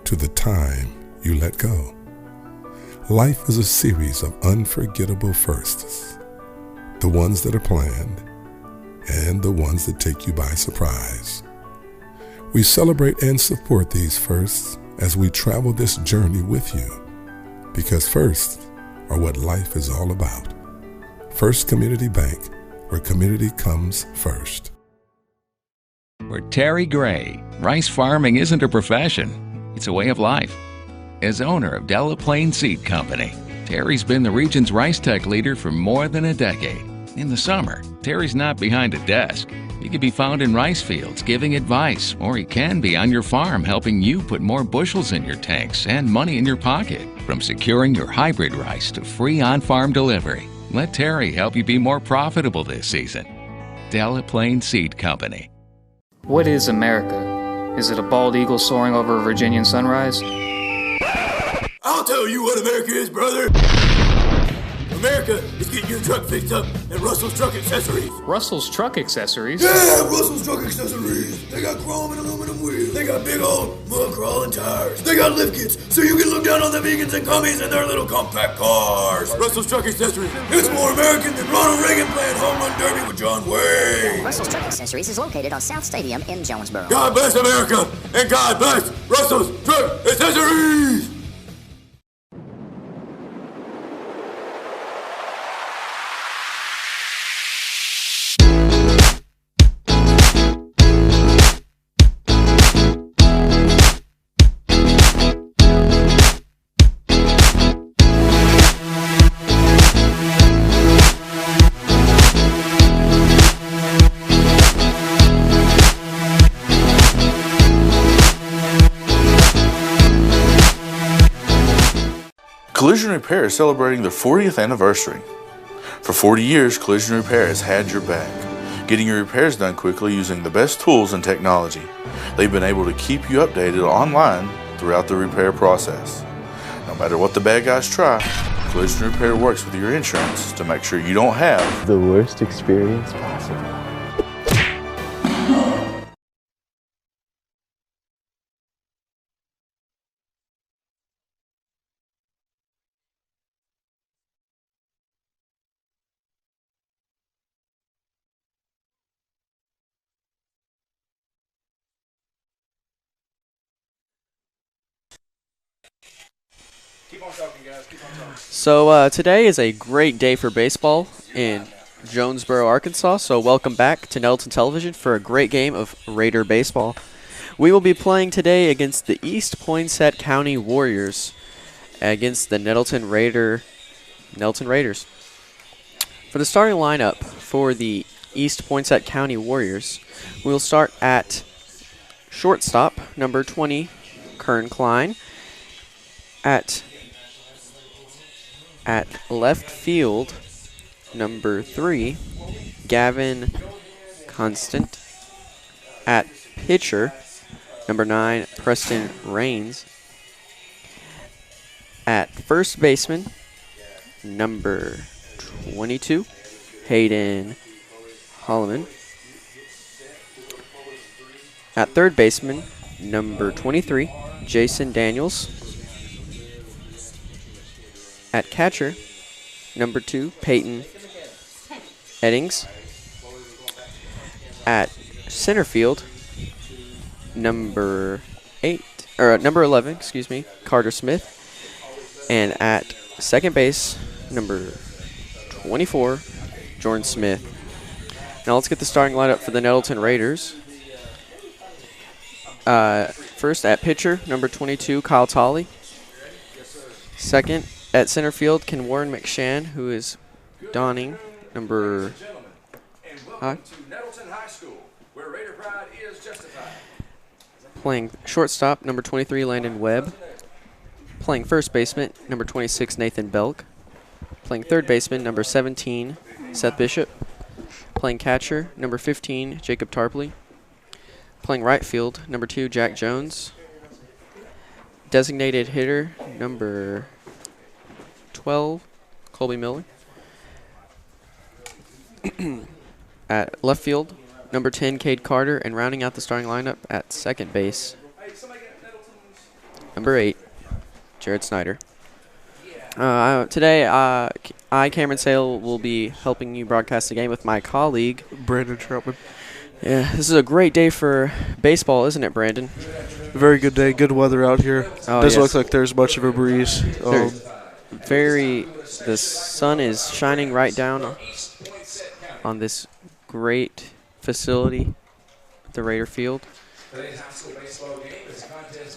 to the time you let go. Life is a series of unforgettable firsts, the ones that are planned and the ones that take you by surprise. We celebrate and support these firsts as we travel this journey with you, because firsts are what life is all about. First Community Bank, where community comes first. For Terry Gray, rice farming isn't a profession, it's a way of life. As owner of Delaplaine Seed Company, Terry's been the region's rice tech leader for more than a decade. In the summer, Terry's not behind a desk. He can be found in rice fields giving advice, or he can be on your farm helping you put more bushels in your tanks and money in your pocket. From securing your hybrid rice to free on-farm delivery, let Terry help you be more profitable this season. Delaplaine Seed Company. What is America? Is it a bald eagle soaring over a Virginian sunrise? I'll tell you what America is, brother. America is getting your truck fixed up at Russell's Truck Accessories. Russell's Truck Accessories? Yeah, Russell's Truck Accessories. They got chrome and aluminum wheels. They got big old mud crawling tires. They got lift kits so you can look down on the vegans and commies in their little compact cars. Russell's Truck Accessories. It's more American than Ronald Reagan playing home run derby with John Wayne. Russell's Truck Accessories is located on South Stadium in Jonesboro. God bless America and God bless Russell's Truck Accessories. Collision Repair is celebrating their 40th anniversary. For 40 years, Collision Repair has had your back, getting your repairs done quickly using the best tools and technology. They've been able to keep you updated online throughout the repair process. No matter what the bad guys try, Collision Repair works with your insurance to make sure you don't have the worst experience possible. Keep on talking, guys. Keep on talking. So today is a great day for baseball in Jonesboro, Arkansas. So welcome back to Nettleton Television for a great game of Raider baseball. We will be playing today against the East Poinsett County Warriors against the Nettleton Raiders. For the starting lineup for the East Poinsett County Warriors, we will start at shortstop, number 20, Kern Klein. At left field, number 3, Gavin Constant. At pitcher, number 9, Preston Rains. At first baseman, number 22, Hayden Holloman. At third baseman, number 23, Jason Daniels. At catcher, number 2, Peyton Eddings. At center field, number 11, Carter Smith. And at second base, number 24, Jordan Smith. Now let's get the starting lineup for the Nettleton Raiders. First at pitcher, number 22, Kyle Tolley. Second, at center field, Ken Warren McShann, who is donning number... Playing shortstop, number 23, Landon Webb. Playing first baseman, number 26, Nathan Belk. Playing third baseman, number 17, Seth Bishop. Playing catcher, number 15, Jacob Tarpley. Playing right field, number 2, Jack Jones. Designated hitter, number 12, Colby Miller. At left field, number 10, Cade Carter. And rounding out the starting lineup at second base, number 8, Jared Snyder. Today, Cameron Sale, will be helping you broadcast the game with my colleague, Brandon Troutman. Yeah, this is a great day for baseball, isn't it, Brandon? Very good day, good weather out here. Doesn't look like there's much of a breeze. The sun is shining right down on this great facility, the Raider Field.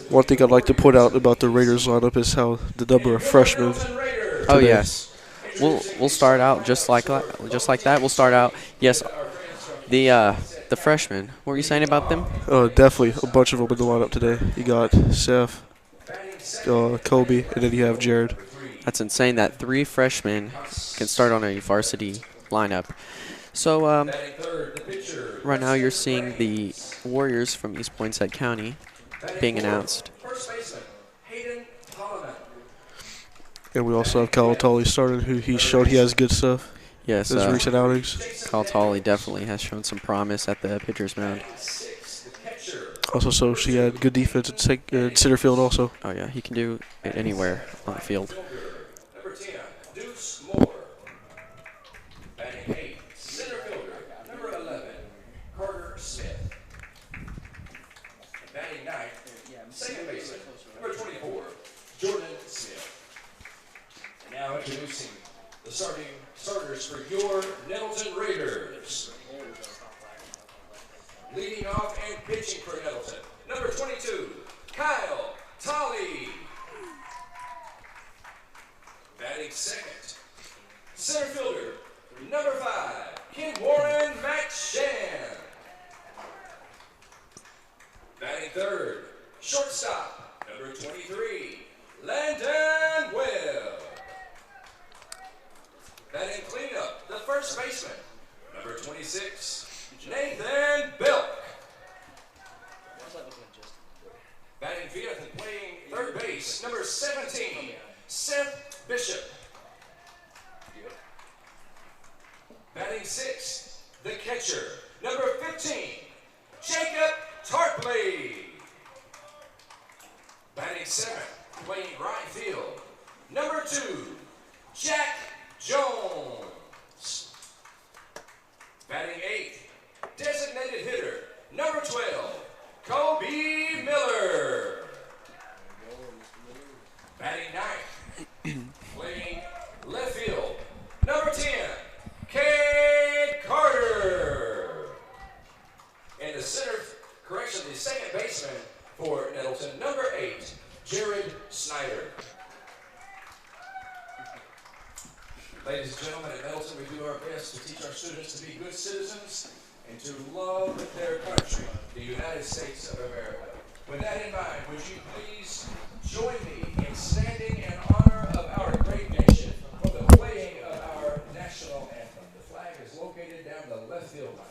One thing I'd like to point out about the Raiders lineup is how the number of freshmen. Oh yes, we'll start out just like that. We'll start out. Yes, the freshmen. What were you saying about them? Definitely a bunch of them in the lineup today. You got Seth, Kobe, and then you have Jared. That's insane that 3 freshmen can start on a varsity lineup. So right now you're seeing the Warriors from East Poinsett County being announced. And we also have Kyle Tully started, who he showed he has good stuff. Yes, his recent outings. Kyle Tully definitely has shown some promise at the pitcher's mound. Also, so she had good defense in center field also. Oh yeah, he can do it anywhere on the field. Number 10, Deuce Moore. Batting 8, center fielder. Number 11, Carter Smith. And batting 9, second baseman. Number 24, Jordan Smith. And now introducing the starters for your Nettleton Raiders. Leading off and pitching for Nettleton, number 22, Kyle Tully. Batting second, center fielder, number 5, Ken Warren McShann. Batting third, shortstop, number 23, Landon Webb. Batting cleanup, the first baseman, number 26, Nathan Belk. Batting fifth and playing third base, number 17, Seth Bishop. Batting sixth, the catcher, number 15, Jacob Tarpley. Batting seventh, playing right field, number 2, Jack Jones. Batting eighth, designated hitter, number 12, Kobe Miller. Batting ninth, playing left field, number 10, Cade Carter. And the the second baseman for Nettleton, number 8, Jared Snyder. Ladies and gentlemen, at Nettleton, we do our best to teach our students to be good citizens and to love their country, the United States of America. With that in mind, would you please join me in standing in honor of our great nation for the playing of our national anthem. The flag is located down the left field line.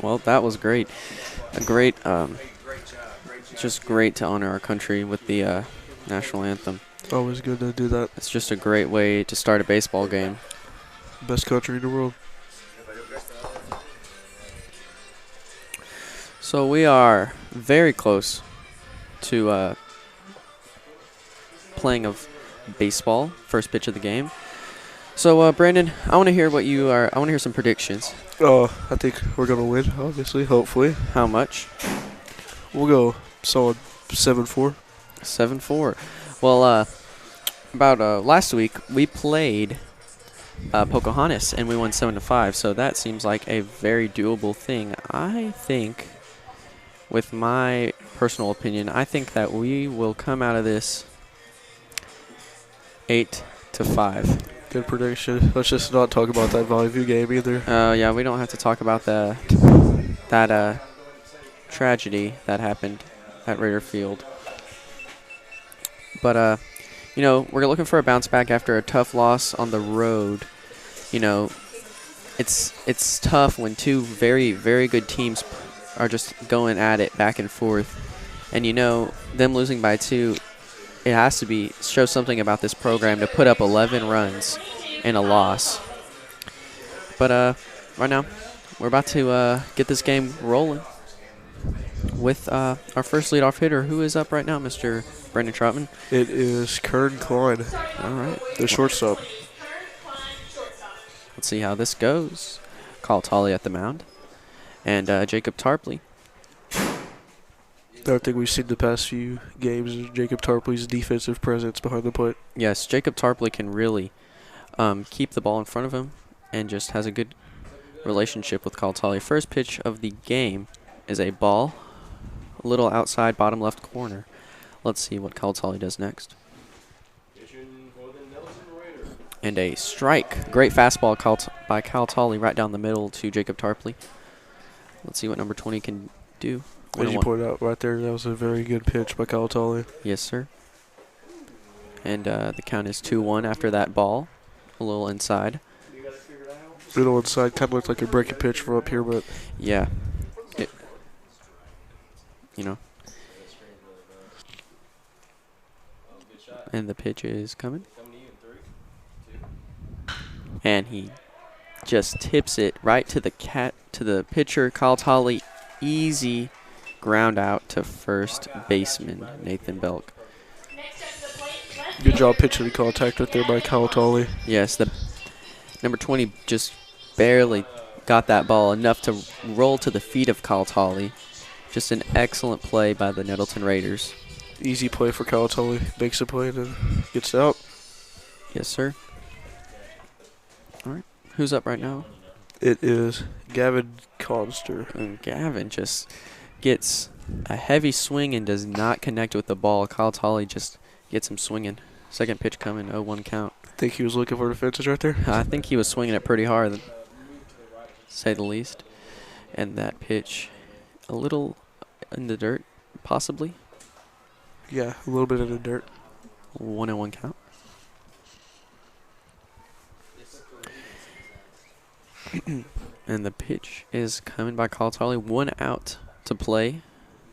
Well, that was great. Just great to honor our country with the national anthem. Always good to do that. It's just a great way to start a baseball game. Best country in the world. So we are very close to playing of baseball, first pitch of the game. So Brandon, I want to hear what you are. I want to hear some predictions. I think we're gonna win. Obviously, hopefully. How much? We'll go solid 7-4. 7-4. Well, about last week we played Pocahontas and we won 7-5. So that seems like a very doable thing. I think, with my personal opinion, I think that we will come out of this 8-5. Good prediction. Let's just not talk about that Valley View game either. Yeah, we don't have to talk about that tragedy that happened at Raider Field. But you know, we're looking for a bounce back after a tough loss on the road. You know, it's tough when two very, very good teams are just going at it back and forth. And you know, them losing by 2, it has to show something about this program to put up 11 runs in a loss. But right now, we're about to get this game rolling with our first leadoff hitter. Who is up right now, Mr. Brandon Troutman? It is Kern Klein. All right. The shortstop. Let's see how this goes. Call Tolley at the mound. And Jacob Tarpley. I think we've seen the past few games is Jacob Tarpley's defensive presence behind the plate. Yes, Jacob Tarpley can really keep the ball in front of him and just has a good relationship with Call Tolley. First pitch of the game is a ball, a little outside bottom left corner. Let's see what Call Tolley does next. And a strike. Great fastball by Cal Tolley right down the middle to Jacob Tarpley. Let's see what number 20 can do. As you pointed out right there, that was a very good pitch by Cal Tolley. Yes, sir. And the count is 2-1 after that ball. A little inside. Little inside, kind of looked like a breaking pitch from up here, but... Yeah. You know. And the pitch is coming. And he just tips it right to the pitcher, Kyle Tolley. Easy ground out to first baseman Nathan Belk. Good job pitching in contact right there by Kyle Tolley. Yes, the number 20 just barely got that ball enough to roll to the feet of Kyle Tolley. Just an excellent play by the Nettleton Raiders. Easy play for Kyle Tolley. Makes a play and then gets out. Yes, sir. All right. Who's up right now? It is Gavin Conster. And Gavin just gets a heavy swing and does not connect with the ball. Kyle Tolley just gets him swinging. Second pitch coming, 0-1 count. Think he was looking for the fences right there? I think he was swinging it pretty hard, to say the least. And that pitch, a little in the dirt, possibly. Yeah, a little bit in the dirt. 1-1 count. And the pitch is coming by Kyle Tolley. 1 out to play.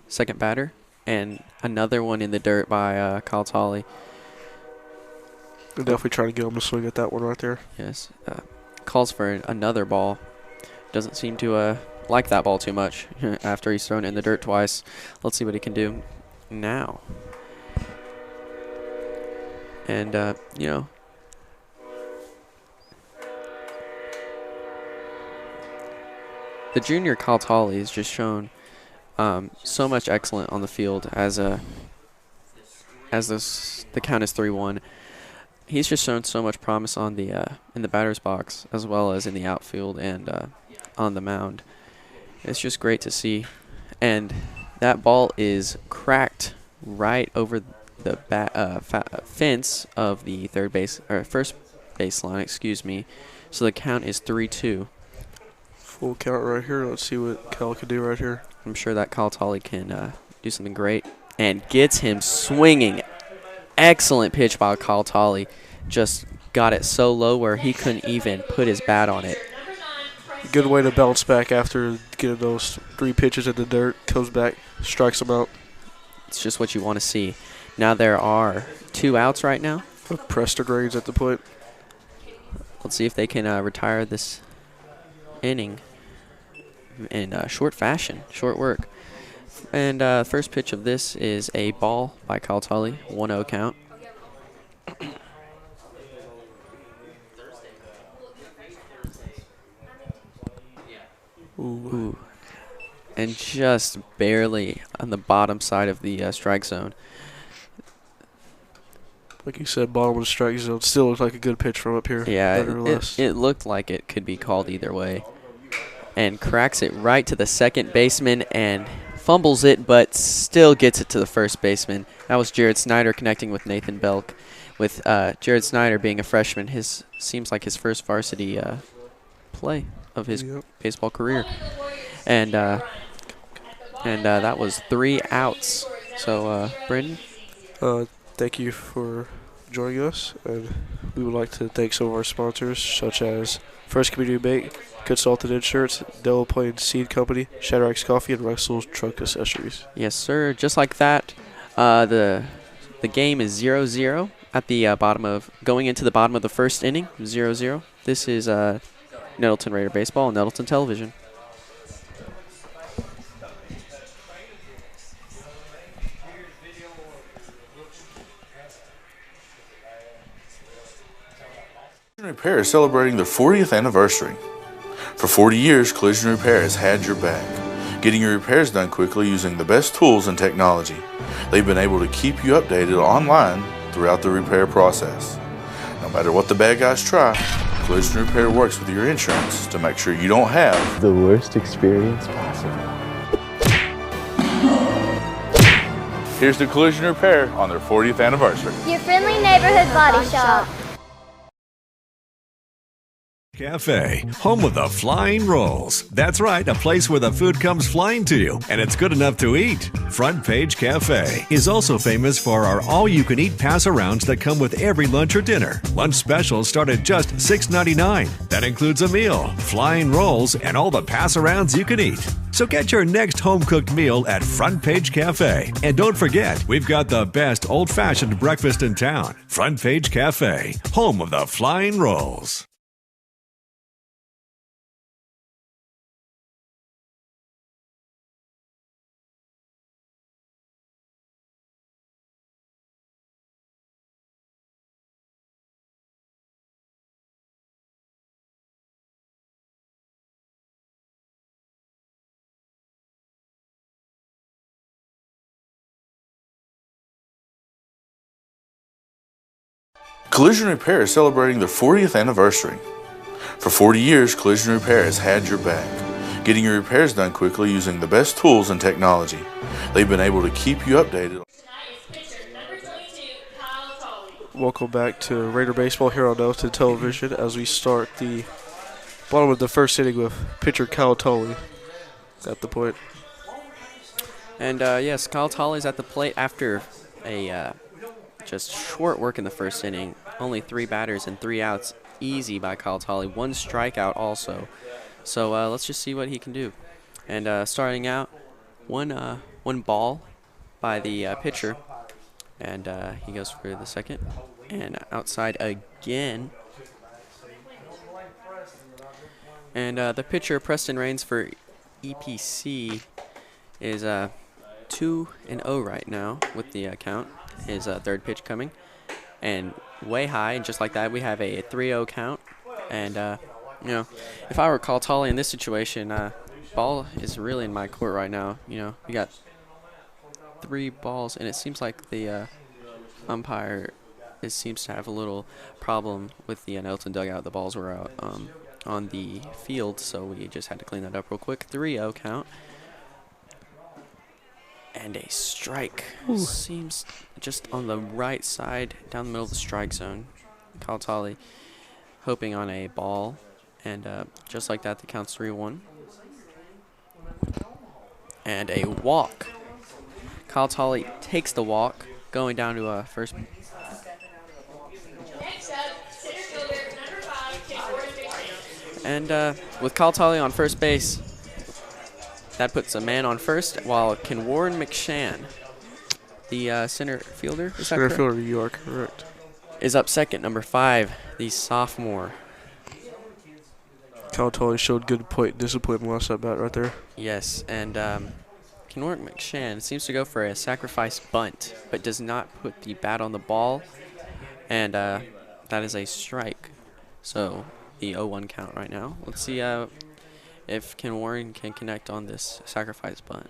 Second batter. And another one in the dirt by Kyle Tolley. They're definitely trying to get him to swing at that one right there. Yes. Calls for another ball. Doesn't seem to like that ball too much after he's thrown it in the dirt twice. Let's see what he can do now. And, you know, the junior Kyle Tolley has just shown so much excellent on the field as the count is 3-1. He's just shown so much promise on the in the batter's box as well as in the outfield and on the mound. It's just great to see, and that ball is cracked right over the fence of the first baseline. Excuse me. So the count is 3-2. Full count right here. Let's see what Cal can do right here. I'm sure that Kyle Tolley can do something great and gets him swinging. Excellent pitch by Kyle Tolley. Just got it so low where he couldn't even put his bat on it. Good way to bounce back after getting those 3 pitches in the dirt. Comes back, strikes him out. It's just what you want to see. Now there are 2 outs right now. Prester grades at the point. Let's see if they can retire this inning in short fashion, short work. And first pitch of this is a ball by Kyle Tully, 1-0 count. Ooh. And just barely on the bottom side of the strike zone. Like you said, bottom of the strike zone. Still looks like a good pitch from up here. Yeah, it looked like it could be called either way. And cracks it right to the second baseman and fumbles it, but still gets it to the first baseman. That was Jared Snyder connecting with Nathan Belk. With Jared Snyder being a freshman, seems like his first varsity play of his baseball career. And that was 3 outs. So, Brendan? Thank you for joining us, and we would like to thank some of our sponsors, such as First Community Bank, Consolidated Shirts, Delaplaine Seed Company, Shadrachs Coffee, and Russell's Truck Accessories. Yes, sir. Just like that, the game is 0-0 at the going into the bottom of the first inning. 0-0. This is Nettleton Raider Baseball on Nettleton Television. Collision Repair is celebrating their 40th anniversary. For 40 years, Collision Repair has had your back, getting your repairs done quickly using the best tools and technology. They've been able to keep you updated online throughout the repair process. No matter what the bad guys try, Collision Repair works with your insurance to make sure you don't have the worst experience possible. Here's to Collision Repair on their 40th anniversary. Your friendly neighborhood body shop. Cafe, home of the flying rolls. That's right, a place where the food comes flying to you, and it's good enough to eat. Front Page Cafe is also famous for our all-you-can-eat pass-arounds that come with every lunch or dinner. Lunch specials start at just $6.99. That includes a meal, flying rolls, and all the pass-arounds you can eat. So get your next home-cooked meal at Front Page Cafe. And don't forget, we've got the best old-fashioned breakfast in town. Front Page Cafe, home of the flying rolls. Collision Repair is celebrating their 40th anniversary. For 40 years, Collision Repair has had your back, getting your repairs done quickly using the best tools and technology. They've been able to keep you updated. Welcome back to Raider Baseball here on Nettleton Television as we start the bottom of the first inning with pitcher Kyle Tully at the point. And yes, Kyle Tully's at the plate after a just short work in the first inning. Only 3 batters and 3 outs. Easy by Kyle Tully. 1 strikeout also. So let's just see what he can do. And starting out, one ball by the pitcher. And he goes for the second. And outside again. And the pitcher, Preston Rains for EPC, is 2-0 right now with the count. His third pitch coming. And way high, and just like that, we have a 3-0 count. And, you know, if I were Kyle Tully in this situation, ball is really in my court right now. You know, we got 3 balls, and it seems like the umpire seems to have a little problem with the Nettleton dugout. The balls were out on the field, so we just had to clean that up real quick. 3-0 count. And a strike. Ooh. Seems just on the right side, down the middle of the strike zone. Kyle Tully hoping on a ball. And just like that, the count's 3-1. And a walk. Kyle Tully takes the walk, going down to first. And with Kyle Tully on first base, that puts a man on first, while Warren McShann the center fielder. Is that Center correct? fielder, you are correct. Is up second, number 5, the sophomore. Cal Tully showed good point discipline last at bat right there. Yes, and Kenwark McShann seems to go for a sacrifice bunt, but does not put the bat on the ball, and that is a strike. So the 0-1 count right now. Let's see if Ken Warren can connect on this sacrifice bunt.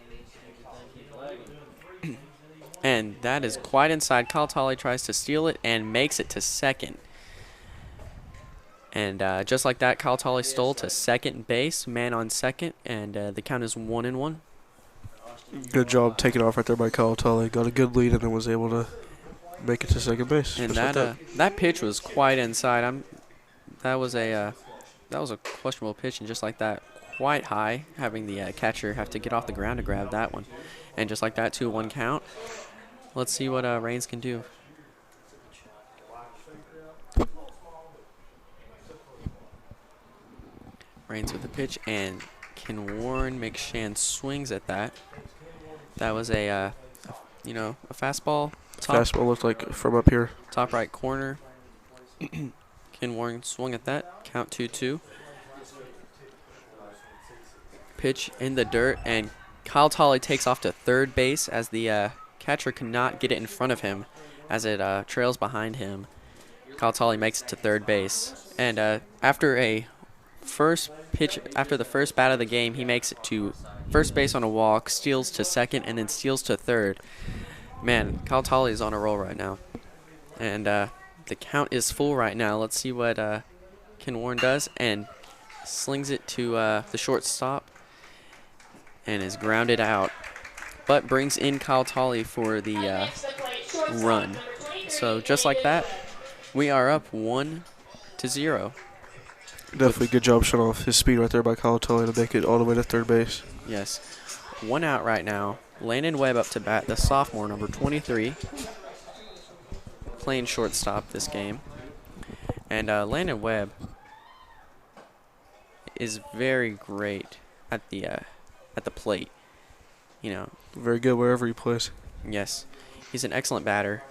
And that is quite inside. Kyle Tolley tries to steal it and makes it to second. And just like that, Kyle Tolley stole to second base, man on second, and the count is 1-1. Good job taking off right there by Kyle Tully. Got a good lead and then was able to make it to second base. And that pitch was quite inside. That was a questionable pitch, and just like that, quite high, having the catcher have to get off the ground to grab that one. And just like that, 2-1 count. Let's see what Raines can do. Raines with the pitch, and Ken Warren McShann swings at that. That was a fastball. Fastball looked like from up here. Top right corner. Ken Warren swung at that. Count 2-2. Pitch in the dirt, and Kyle Tolley takes off to third base as the catcher cannot get it in front of him as it trails behind him. Kyle Tolley makes it to third base, and after the first bat of the game, he makes it to first base on a walk, steals to second, and then steals to third. Man, Kyle Tolley is on a roll right now, and the count is full right now. Let's see what Ken Warren does, and slings it to the shortstop, and is grounded out, but brings in Kyle Tolley for the run. So just like that, we are up 1-0. Definitely good job showing off his speed right there by Kyle Tully to make it all the way to third base. Yes. 1 out right now. Landon Webb up to bat, the sophomore, number 23. Playing shortstop this game. And Landon Webb is very great at the plate. You know. Very good wherever he plays. Yes. He's an excellent batter.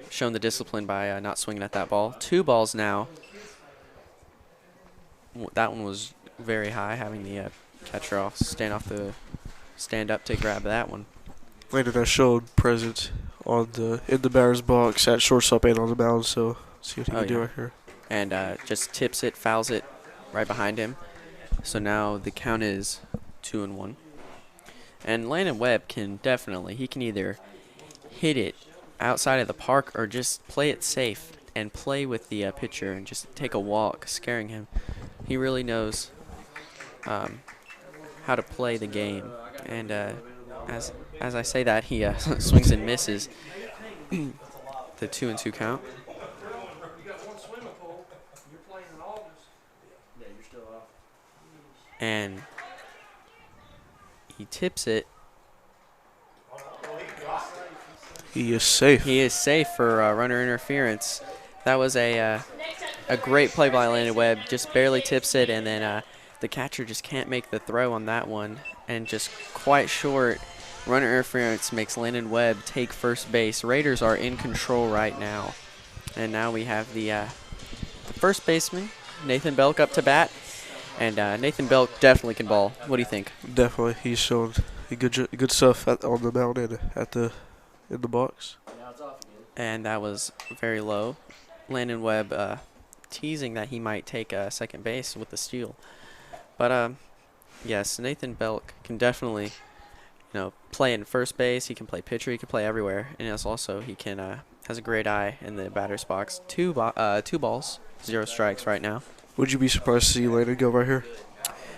Shown the discipline by not swinging at that ball. 2 balls now. That one was very high, having the catcher stand up to grab that one. Landon has showed presence in the batter's box at shortstop and on the mound, so see what he can do right here. And just tips it, fouls it right behind him. So now the count is 2-1. And Landon Webb can either hit it outside of the park or just play it safe and play with the pitcher and just take a walk, scaring him. He really knows how to play the game. And as I say that, he swings and misses the 2-2 count. And he tips it. He is safe. He is safe for runner interference. That was a great play by Landon Webb. Just barely tips it, and then the catcher just can't make the throw on that one. And just quite short, runner interference makes Landon Webb take first base. Raiders are in control right now. And now we have the first baseman, Nathan Belk, up to bat. And Nathan Belk definitely can ball. What do you think? Definitely. He's shown good stuff on the mound and in the box. And that was very low. Landon Webb teasing that he might take second base with the steal. But yes, Nathan Belk can definitely, play in first base. He can play pitcher. He can play everywhere. And he can has a great eye in the batter's box. 2 balls, 0 strikes right now. Would you be surprised to see Landon go right here?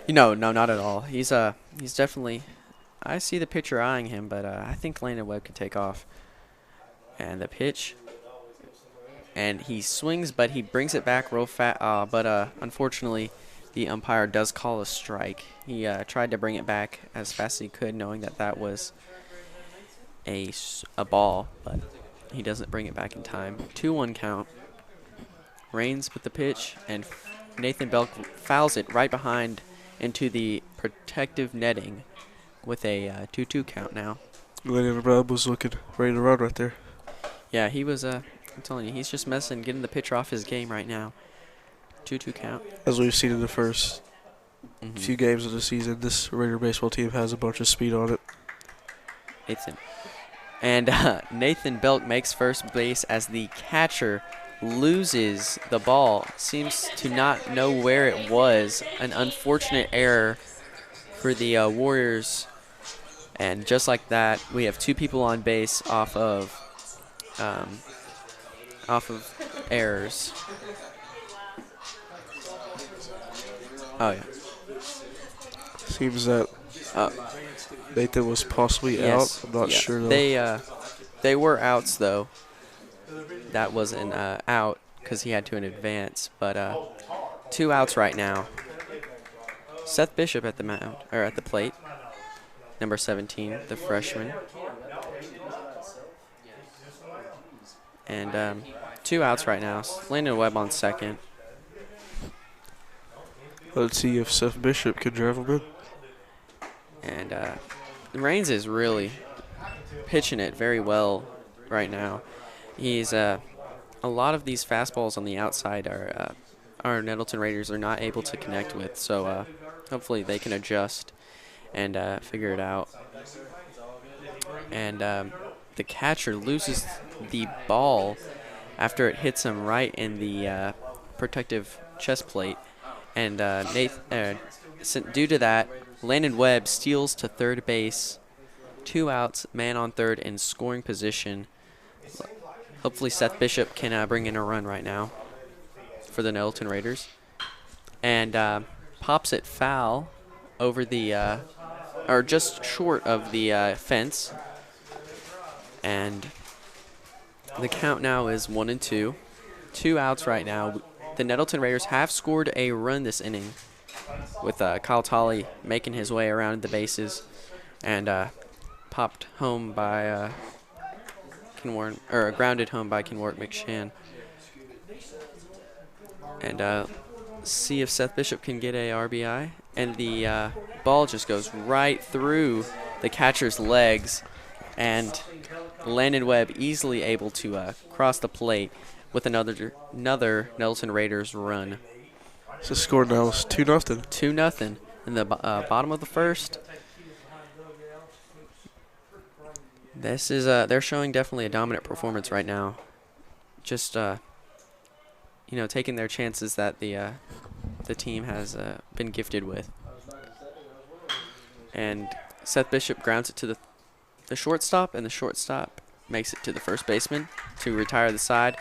No, not at all. He's definitely. I see the pitcher eyeing him, but I think Landon Webb can take off. And the pitch. And he swings, but he brings it back real fast. But unfortunately, the umpire does call a strike. He tried to bring it back as fast as he could, knowing that was a ball, but he doesn't bring it back in time. 2-1 count. Raines with the pitch, and Nathan Belk fouls it right behind into the protective netting with a 2-2 count now. Landon Webb was looking ready to run right there. Yeah, he was, I'm telling you, he's just messing, getting the pitcher off his game right now. 2-2 count. As we've seen in the first few games of the season, this Raider baseball team has a bunch of speed on it. And Nathan Belk makes first base as the catcher loses the ball. Seems to not know where it was. An unfortunate error for the Warriors. And just like that, we have 2 people on base off of errors. Oh yeah. Seems that Nathan was possibly out. I'm not sure though. They were outs though. That was an out because he had to in advance. But 2 outs right now. Seth Bishop at the mound or at the plate. Number 17, the freshman. And 2 outs right now. Landon Webb on second. Let's see if Seth Bishop can drive him in. And Raines is really pitching it very well right now. He's a lot of these fastballs on the outside are our Nettleton Raiders are not able to connect with. So hopefully they can adjust and figure it out. And the catcher loses the ball after it hits him right in the protective chest plate. And due to that, Landon Webb steals to third base. 2 outs, man on third in scoring position. Hopefully Seth Bishop can bring in a run right now for the Nettleton Raiders. And pops it foul over the, or just short of the fence. And the count now is 1-2. 2 outs right now. The Nettleton Raiders have scored a run this inning with Kyle Tolley making his way around the bases and popped home by grounded home by Kenwark McShann. And see if Seth Bishop can get a RBI. And the ball just goes right through the catcher's legs, and Landon Webb easily able to cross the plate with another Nettleton Raiders run. So the score now is 2-0. 2-0 in the bottom of the first. This is they're showing definitely a dominant performance right now. Just taking their chances that the team has been gifted with. And Seth Bishop grounds it to the shortstop, and the shortstop makes it to the first baseman to retire the side.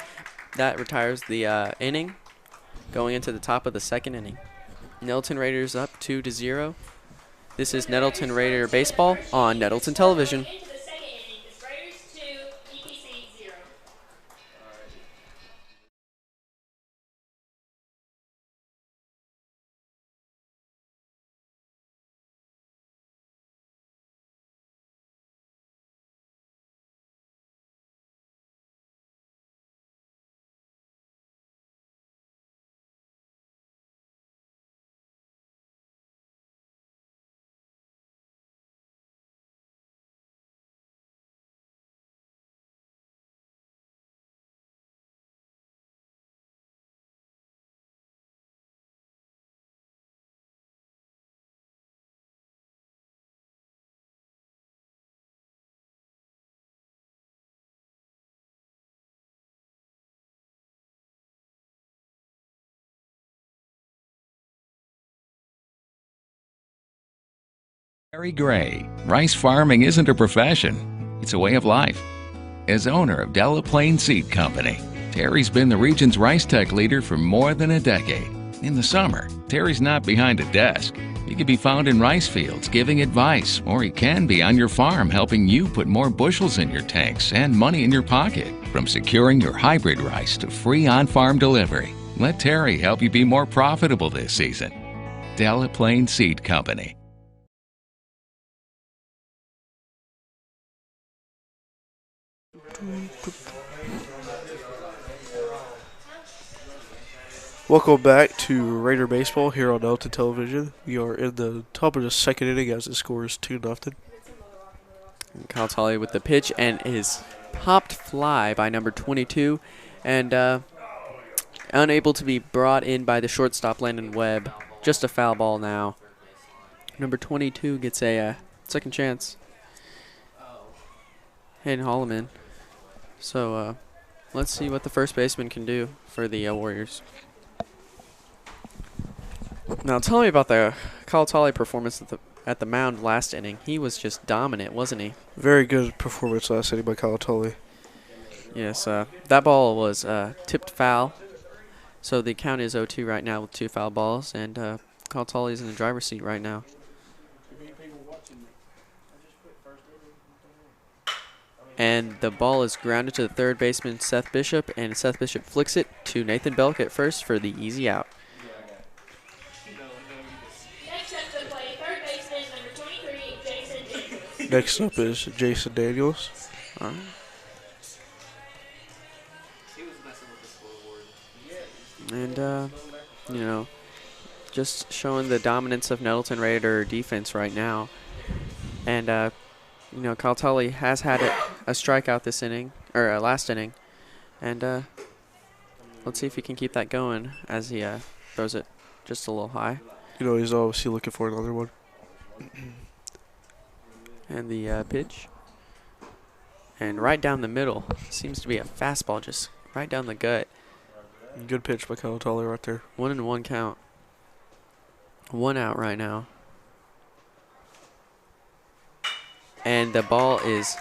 That retires the inning, going into the top of the second inning. Nettleton Raiders up 2-0. This is Nettleton Raider Baseball on Nettleton Television. Terry Gray, rice farming isn't a profession, it's a way of life. As owner of Delaplaine Seed Company, Terry's been the region's rice tech leader for more than a decade. In the summer, Terry's not behind a desk. He can be found in rice fields giving advice, or he can be on your farm helping you put more bushels in your tanks and money in your pocket. From securing your hybrid rice to free on-farm delivery, let Terry help you be more profitable this season. Delaplaine Seed Company. Welcome back to Raider Baseball here on Nettleton Television. We are in the top of the second inning as the score is 2-0. Kyle Tolley with the pitch and is popped fly by number 22 and unable to be brought in by the shortstop Landon Webb. Just a foul ball now. Number 22 gets a second chance. Hayden Holloman. So let's see what the first baseman can do for the Warriors. Now tell me about the Kyle Tolley performance at the mound last inning. He was just dominant, wasn't he? Very good performance last inning by Kyle Tolley. Yes, that ball was tipped foul. So the count is 0-2 right now with 2 foul balls, and Kyle Tolley is in the driver's seat right now. And the ball is grounded to the third baseman, Seth Bishop, and Seth Bishop flicks it to Nathan Belk at first for the easy out. Next up is Jason Daniels. All right. And, you know, just showing the dominance of Nettleton Raider defense right now. And, you know, Kyle Tolley has had a strikeout this inning, or last inning. And let's see if he can keep that going as he throws it just a little high. You know, he's obviously looking for another one. And the pitch. And right down the middle. Seems to be a fastball just right down the gut. Good pitch by Kyle Tolley right there. 1-1 count. 1 out right now. And the ball is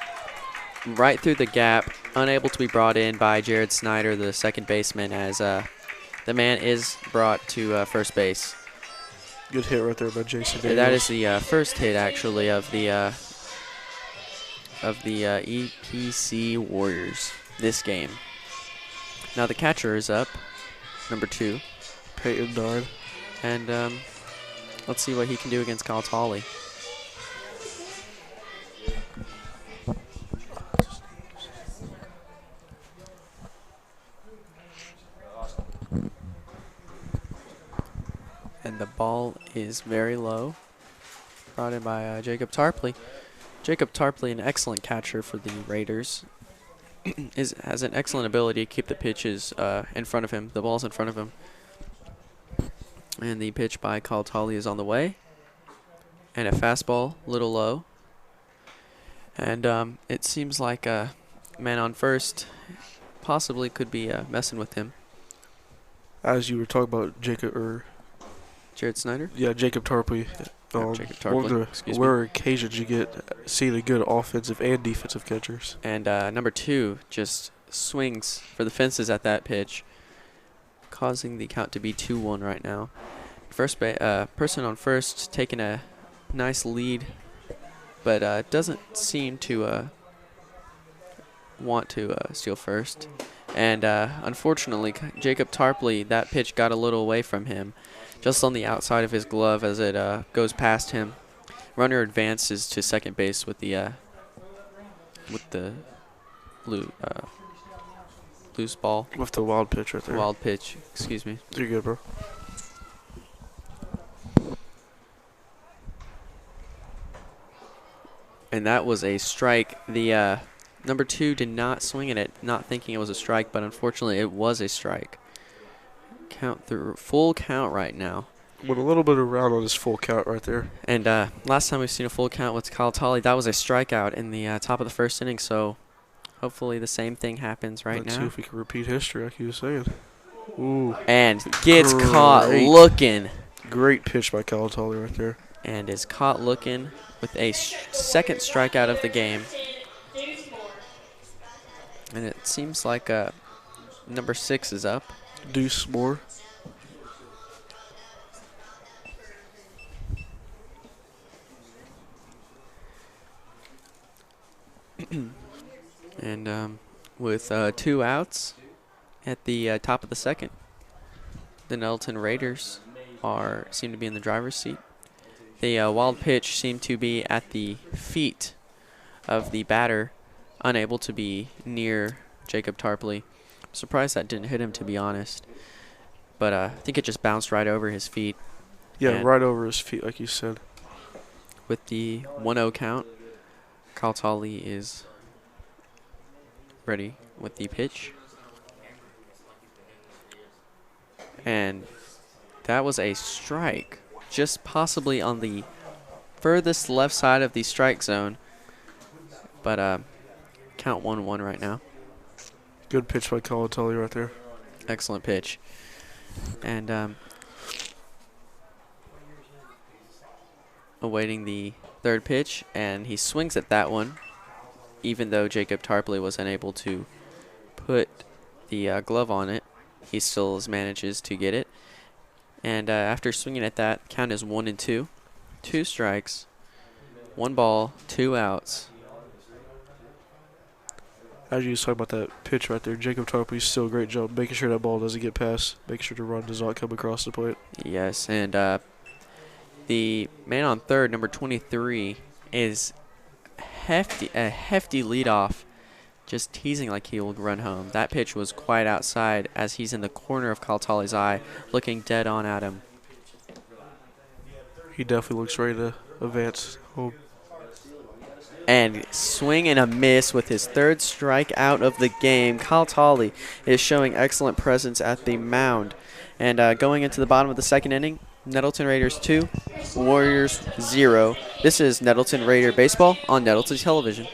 right through the gap, unable to be brought in by Jared Snyder, the second baseman, as the man is brought to first base. Good hit right there by Jason Daniels. That is the first hit, actually, of the EPC Warriors this game. Now the catcher is up, number 2. Peyton Dodd. And let's see what he can do against Kyle Tolley. And the ball is very low, brought in by Jacob Tarpley. Jacob Tarpley, an excellent catcher for the Raiders, has an excellent ability to keep the pitches in front of him. The ball's in front of him. And the pitch by Kyle Tolley is on the way. And a fastball, little low. And it seems like a man on first possibly could be messing with him. As you were talking about Jared Snyder? Yeah, Jacob Tarpley. Jacob Tarpley. One of the rare occasions you get seen a good offensive and defensive catchers. And number 2 just swings for the fences at that pitch, causing the count to be 2-1 right now. First person on first taking a nice lead, but doesn't seem to want to steal first. And unfortunately, Jacob Tarpley, that pitch got a little away from him, just on the outside of his glove as it goes past him. Runner advances to second base with the loose ball. With the wild pitch right there. Wild pitch, excuse me. You're good, bro. And that was a strike. The number 2 did not swing at it, not thinking it was a strike, but unfortunately it was a strike. Count through full count right now. With a little bit around on his full count right there. And last time we've seen a full count with Kyle Tolley, that was a strikeout in the top of the first inning. So hopefully the same thing happens Let's see if we can repeat history, like you were saying. Ooh. And gets caught looking. Great pitch by Kyle Tolley right there. And is caught looking with a second strikeout of the game. And it seems like number 6 is up. Deuce Moore. And with 2 outs at the top of the second, the Nettleton Raiders seem to be in the driver's seat. The wild pitch seemed to be at the feet of the batter, unable to be near Jacob Tarpley. I'm surprised that didn't hit him, to be honest. But I think it just bounced right over his feet. Yeah, right over his feet, like you said. With the 1-0 count, Kaltali is ready with the pitch. And that was a strike, just possibly on the furthest left side of the strike zone. But count 1-1 right now. Good pitch by Kaltali right there. Excellent pitch. And awaiting the third pitch, and he swings at that one, even though Jacob Tarpley was unable to put the glove on it. He still manages to get it. And after swinging at that, count is 1-2. 2 strikes, 1 ball, 2 outs. As you was talking about that pitch right there, Jacob Tarpley's still a great job making sure that ball doesn't get past, making sure the run does not come across the plate. Yes, and the man on third, number 23, is a hefty leadoff, just teasing like he will run home. That pitch was quite outside as he's in the corner of Kaltali's eye, looking dead on at him. He definitely looks ready to advance home. And swing and a miss with his third strikeout of the game. Kaltali is showing excellent presence at the mound. And going into the bottom of the second inning, Nettleton Raiders 2, Warriors 0. This is Nettleton Raider Baseball on Nettleton Television.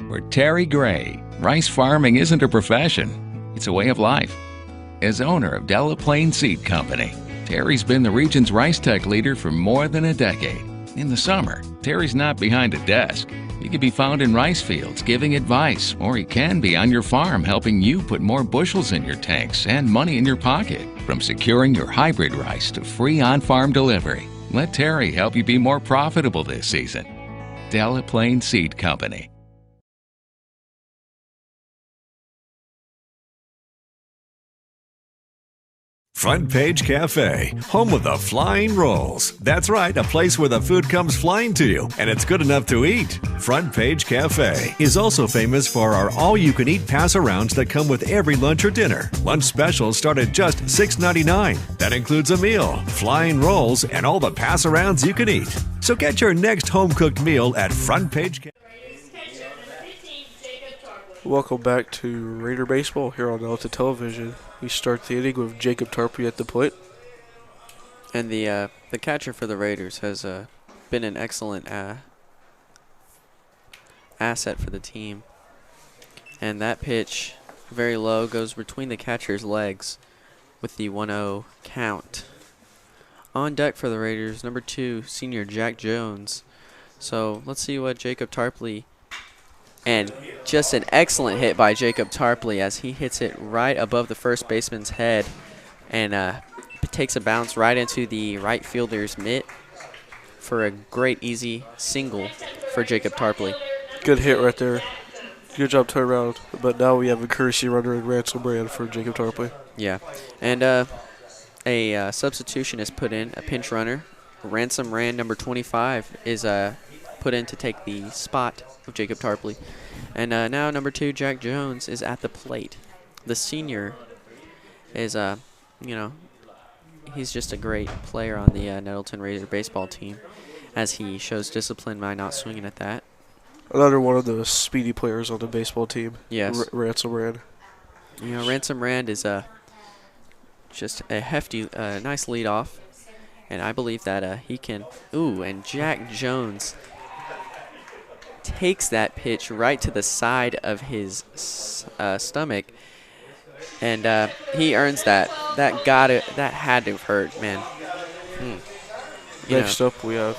For Terry Gray, rice farming isn't a profession, it's a way of life. As owner of Delaplaine Seed Company, Terry's been the region's rice tech leader for more than a decade. In the summer, Terry's not behind a desk. He can be found in rice fields giving advice, or he can be on your farm helping you put more bushels in your tanks and money in your pocket. From securing your hybrid rice to free on-farm delivery, let Terry help you be more profitable this season. Delaplaine Seed Company. Front Page Cafe, home of the flying rolls. That's right, a place where the food comes flying to you, and it's good enough to eat. Front Page Cafe is also famous for our all-you-can-eat pass-arounds that come with every lunch or dinner. Lunch specials start at just $6.99. That includes a meal, flying rolls, and all the pass-arounds you can eat. So get your next home-cooked meal at Front Page Cafe. Welcome back to Raider Baseball here on Nettleton Television. We start the inning with Jacob Tarpley at the plate. And the catcher for the Raiders has been an excellent asset for the team. And that pitch, very low, goes between the catcher's legs with the 1-0 count. On deck for the Raiders, number 2, senior Jack Jones. So let's see what Jacob Tarpley. And just an excellent hit by Jacob Tarpley as he hits it right above the first baseman's head and takes a bounce right into the right fielder's mitt for a great easy single for Jacob Tarpley. Good hit right there. Good job turn around. But now we have a courtesy runner in Ransom Brand for Jacob Tarpley. Yeah. And a substitution is put in, a pinch runner. Ransom Rand, number 25, is put in to take the spot of Jacob Tarpley. And now number 2, Jack Jones, is at the plate. The senior is, he's just a great player on the Nettleton Raider baseball team as he shows discipline by not swinging at that. Another one of the speedy players on the baseball team. Yes. Ransom Rand. You know, Ransom Rand is just a hefty, nice leadoff. And I believe that he can. Ooh, and Jack Jones takes that pitch right to the side of his stomach, and he earns that. That had to have hurt, man. Next up, we have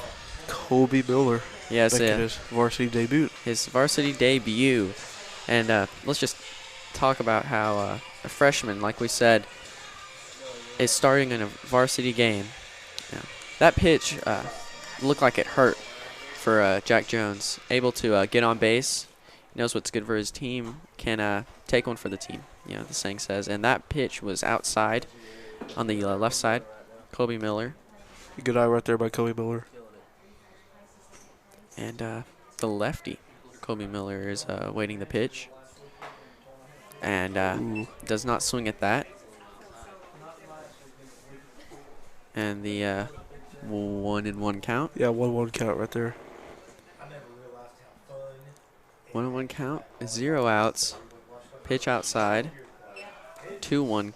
Kobe Miller. Yes, making his varsity debut. His varsity debut, and let's just talk about how a freshman, like we said, is starting in a varsity game. Yeah. That pitch looked like it hurt for Jack Jones. Able to get on base, knows what's good for his team, can take one for the team, you know, the saying says. And that pitch was outside on the left side. Kobe Miller. Good eye right there by Kobe Miller. And the lefty, Kobe Miller, is waiting the pitch. And does not swing at that. And the 1-1 count. Yeah, 1-1 count right there. 1-1 count. 0 outs. Pitch outside. 2-1.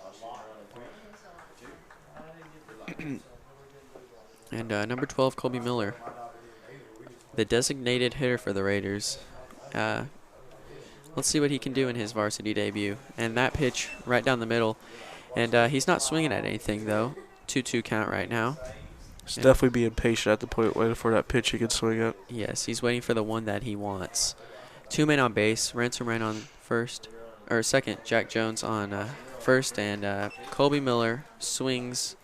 And number 12, Kobe Miller, the designated hitter for the Raiders. Let's see what he can do in his varsity debut. And that pitch right down the middle. And he's not swinging at anything, though. 2-2 count right now. He's definitely being patient at the point, waiting for that pitch he can swing at. Yes, he's waiting for the one that he wants. 2 men on base. Ransom ran on second. Jack Jones on first. And Kobe Miller swings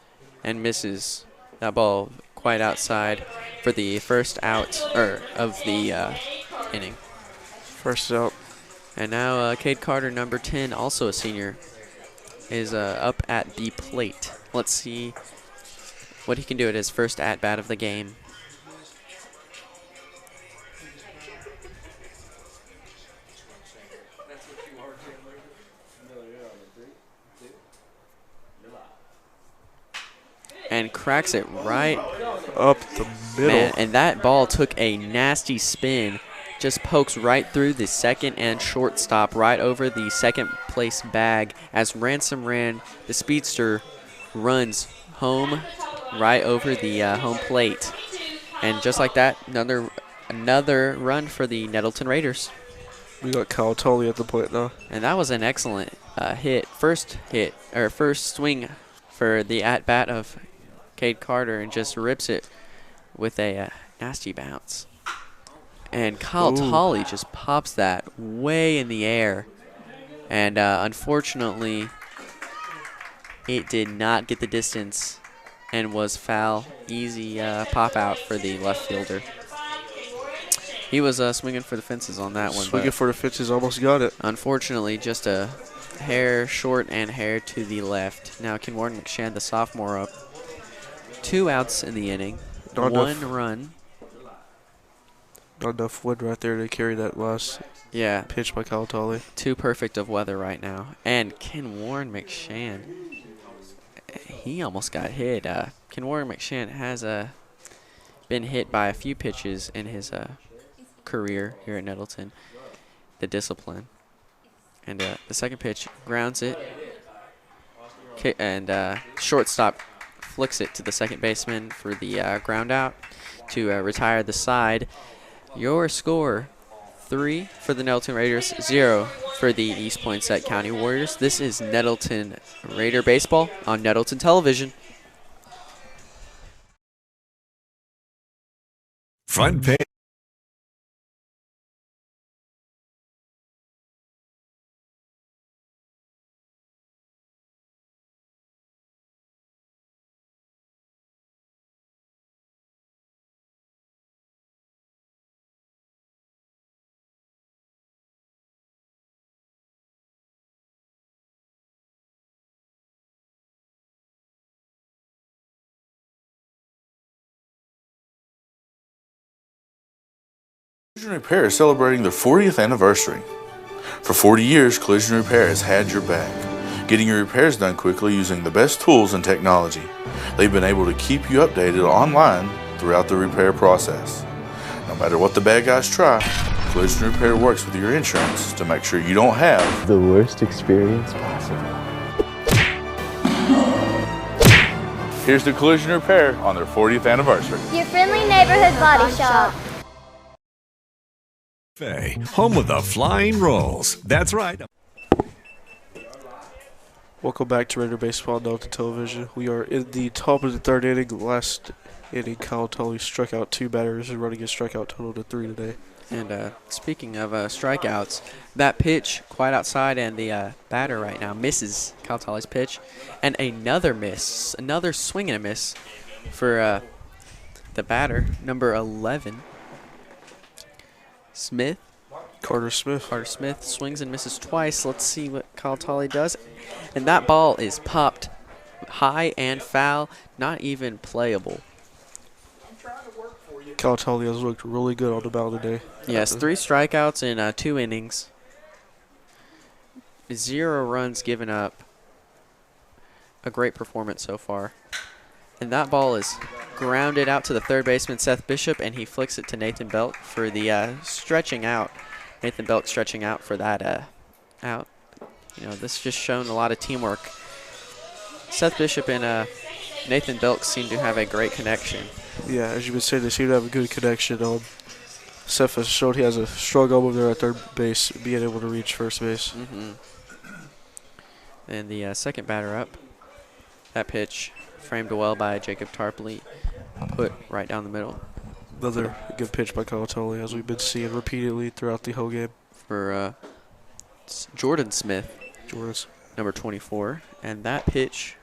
and misses that ball quite outside for the first out of the inning. First out. And now Cade Carter, number 10, also a senior, is up at the plate. Let's see what he can do at his first at-bat of the game. And cracks it right up the middle. Man, and that ball took a nasty spin. Just pokes right through the second and shortstop, right over the second place bag as Ransom ran. The speedster runs home right over the home plate. And just like that, another run for the Nettleton Raiders. We got Kyle Tully at the plate now. And that was an excellent first swing for the at-bat of Cade Carter, and just rips it with a nasty bounce. And Kyle Tully just pops that way in the air. And unfortunately, it did not get the distance and was foul. Easy pop out for the left fielder. He was swinging for the fences on that one. Swinging for the fences, almost got it. Unfortunately, just a hair short and hair to the left. Now Kenwarden McShann, the sophomore, up. 2 outs in the inning. One run. Not enough wind right there to carry that last pitch by Kyle Tully. Too perfect of weather right now. And Kenwarden McShann, he almost got hit. Kenwarden McShann has been hit by a few pitches in his career here at Nettleton. The discipline. And the second pitch grounds it. And shortstop flicks it to the second baseman for the ground out to retire the side. Your score, 3 for the Nettleton Raiders, 0 for the East Poinsett County Warriors. This is Nettleton Raider Baseball on Nettleton Television. Front page. Collision Repair is celebrating their 40th anniversary. For 40 years, Collision Repair has had your back, getting your repairs done quickly using the best tools and technology. They've been able to keep you updated online throughout the repair process. No matter what the bad guys try, Collision Repair works with your insurance to make sure you don't have the worst experience possible. Here's the Collision Repair on their 40th anniversary. Your friendly neighborhood body shop. Home of the flying rolls. That's right. Welcome back to Raider Baseball on Nettleton Television. We are in the top of the third inning. Last inning, Kyle Tully struck out 2 batters and running his strikeout total to 3 today. And speaking of strikeouts, that pitch quite outside, and the batter right now misses Kyle Tully's pitch. And another miss, another swing and a miss for the batter, number 11, Smith. Carter Smith. Carter Smith swings and misses twice. Let's see what Kyle Tolley does. And that ball is popped high and foul, not even playable. Kyle Tolley has looked really good on the mound today. Yes, 3 strikeouts in 2 innings. 0 runs given up. A great performance so far. And that ball is grounded out to the third baseman, Seth Bishop, and he flicks it to Nathan Belk for the stretching out. Nathan Belk stretching out for that out. You know, this just shown a lot of teamwork. Seth Bishop and Nathan Belk seem to have a great connection. Yeah, as you've been saying, they seem to have a good connection. Seth has showed he has a strong arm over there at third base, being able to reach first base. And the second batter up, that pitch framed well by Jacob Tarpley, put right down the middle. Another good pitch by Kyle Tolley, as we've been seeing repeatedly throughout the whole game. For Jordan Smith, number 24, and that pitch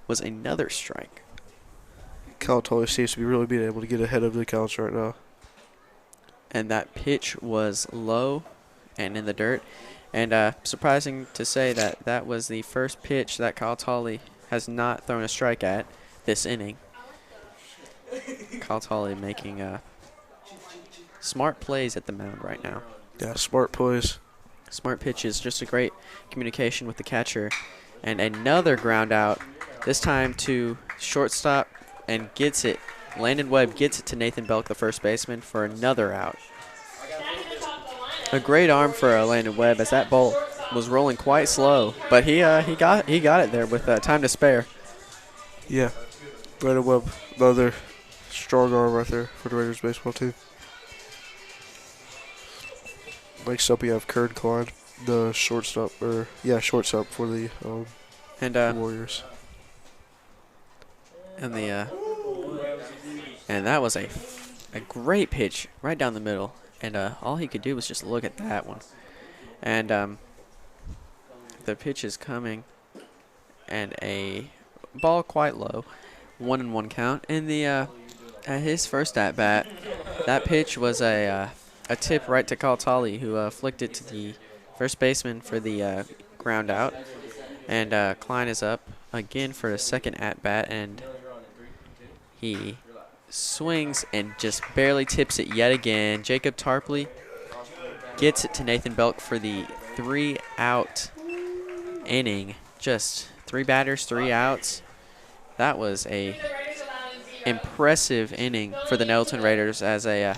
was another strike. Kyle Tolley seems to be really being able to get ahead of the counts right now. And that pitch was low and in the dirt. And surprising to say that that was the first pitch that Kyle Tolley has not thrown a strike at this inning. Kyle Tolley making smart plays at the mound right now. Yeah, smart plays. Smart pitches, just a great communication with the catcher. And another ground out, this time to shortstop, and gets it. Landon Webb gets it to Nathan Belk, the first baseman, for another out. A great arm for Landon Webb, as that ball was rolling quite slow, but he got it there with time to spare. Yeah, Landon Webb, another strong arm right there for the Raiders baseball team. Next up, we have Kern Klein, the shortstop for the Warriors. And that was a great pitch right down the middle, and all he could do was just look at that one. And the pitch is coming, and a ball quite low, 1-1 count. And at his first at bat, that pitch was a tip right to Kyle Tolley, who flicked it to the first baseman for the ground out. And Klein is up again for a second at bat, and he swings and just barely tips it yet again. Jacob Tarpley gets it to Nathan Belk for the 3-out inning. Just 3 batters, 3 outs. That was a impressive inning for the Nettleton Raiders, as they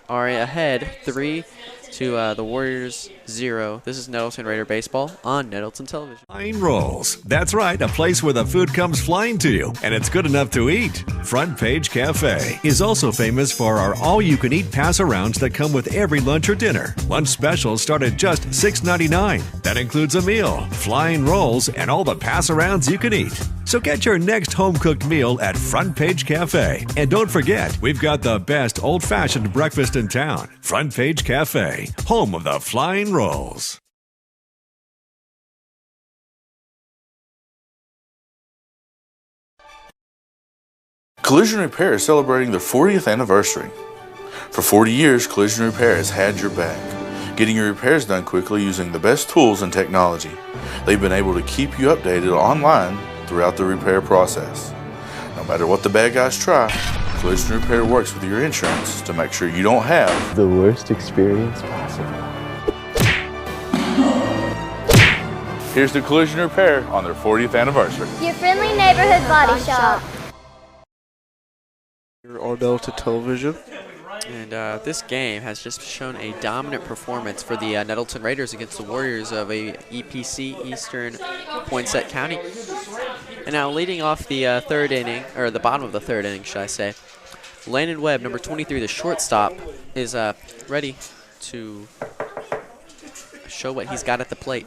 are ahead 3 to the Warriors 0. This is Nettleton Raider Baseball on Nettleton Television. Flying Rolls. That's right, a place where the food comes flying to you, and it's good enough to eat. Front Page Cafe is also famous for our all-you-can-eat pass-arounds that come with every lunch or dinner. Lunch specials start at just $6.99. That includes a meal, flying rolls, and all the pass-arounds you can eat. So get your next home-cooked meal at Front Page Cafe. And don't forget, we've got the best old-fashioned breakfast in town. Front Page Cafe, home of the flying rolls. Collision Repair is celebrating their 40th anniversary. For 40 years, Collision Repair has had your back, getting your repairs done quickly using the best tools and technology. They've been able to keep you updated online throughout the repair process. No matter what the bad guys try, Collision Repair works with your insurance to make sure you don't have the worst experience possible. Here's the Collision Repair on their 40th anniversary. Your friendly neighborhood body shop. Here on Nettleton Television. And this game has just shown a dominant performance for the Nettleton Raiders against the Warriors of a EPC, Eastern Poinsett County. And now leading off the third inning, or the bottom of the third inning, should I say, Landon Webb, number 23, the shortstop, is ready to show what he's got at the plate.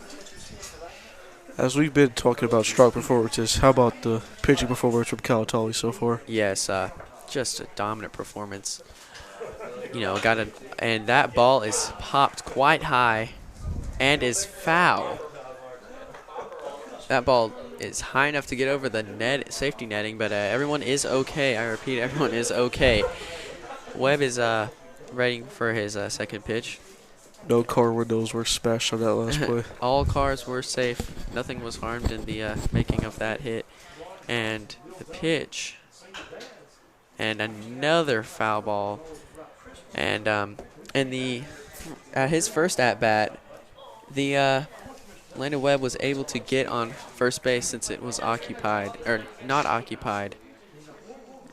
As we've been talking about strong performances, how about the pitching performance from Kyle Tolley so far? Yes, just a dominant performance. You know, and that ball is popped quite high and is foul. That ball is high enough to get over the safety netting, but everyone is okay. I repeat, everyone is okay. Webb is ready for his second pitch. No car windows were smashed on that last play. All cars were safe. Nothing was harmed in the making of that hit. And the pitch. And another foul ball. And at his first at-bat, the Landon Webb was able to get on first base since it was occupied, or not occupied.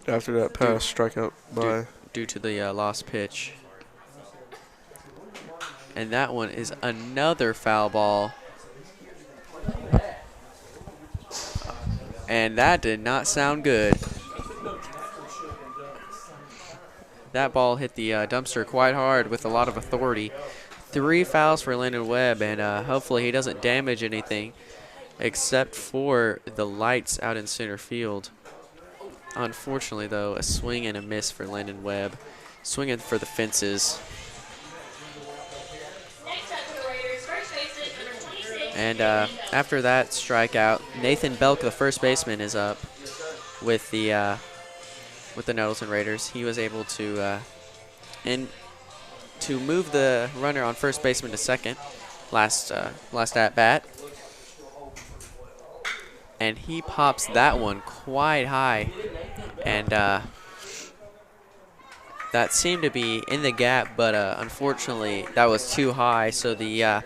After that pass, strikeout by... Due to the lost pitch. And that one is another foul ball. And that did not sound good. That ball hit the dumpster quite hard with a lot of authority. 3 fouls for Landon Webb, and hopefully he doesn't damage anything except for the lights out in center field. Unfortunately, though, a swing and a miss for Landon Webb. Swinging for the fences. And after that strikeout, Nathan Belk, the first baseman, is up with the Nettleton Raiders. He was able to move the runner on first baseman to second last at bat, and he pops that one quite high, and that seemed to be in the gap, but unfortunately that was too high, so the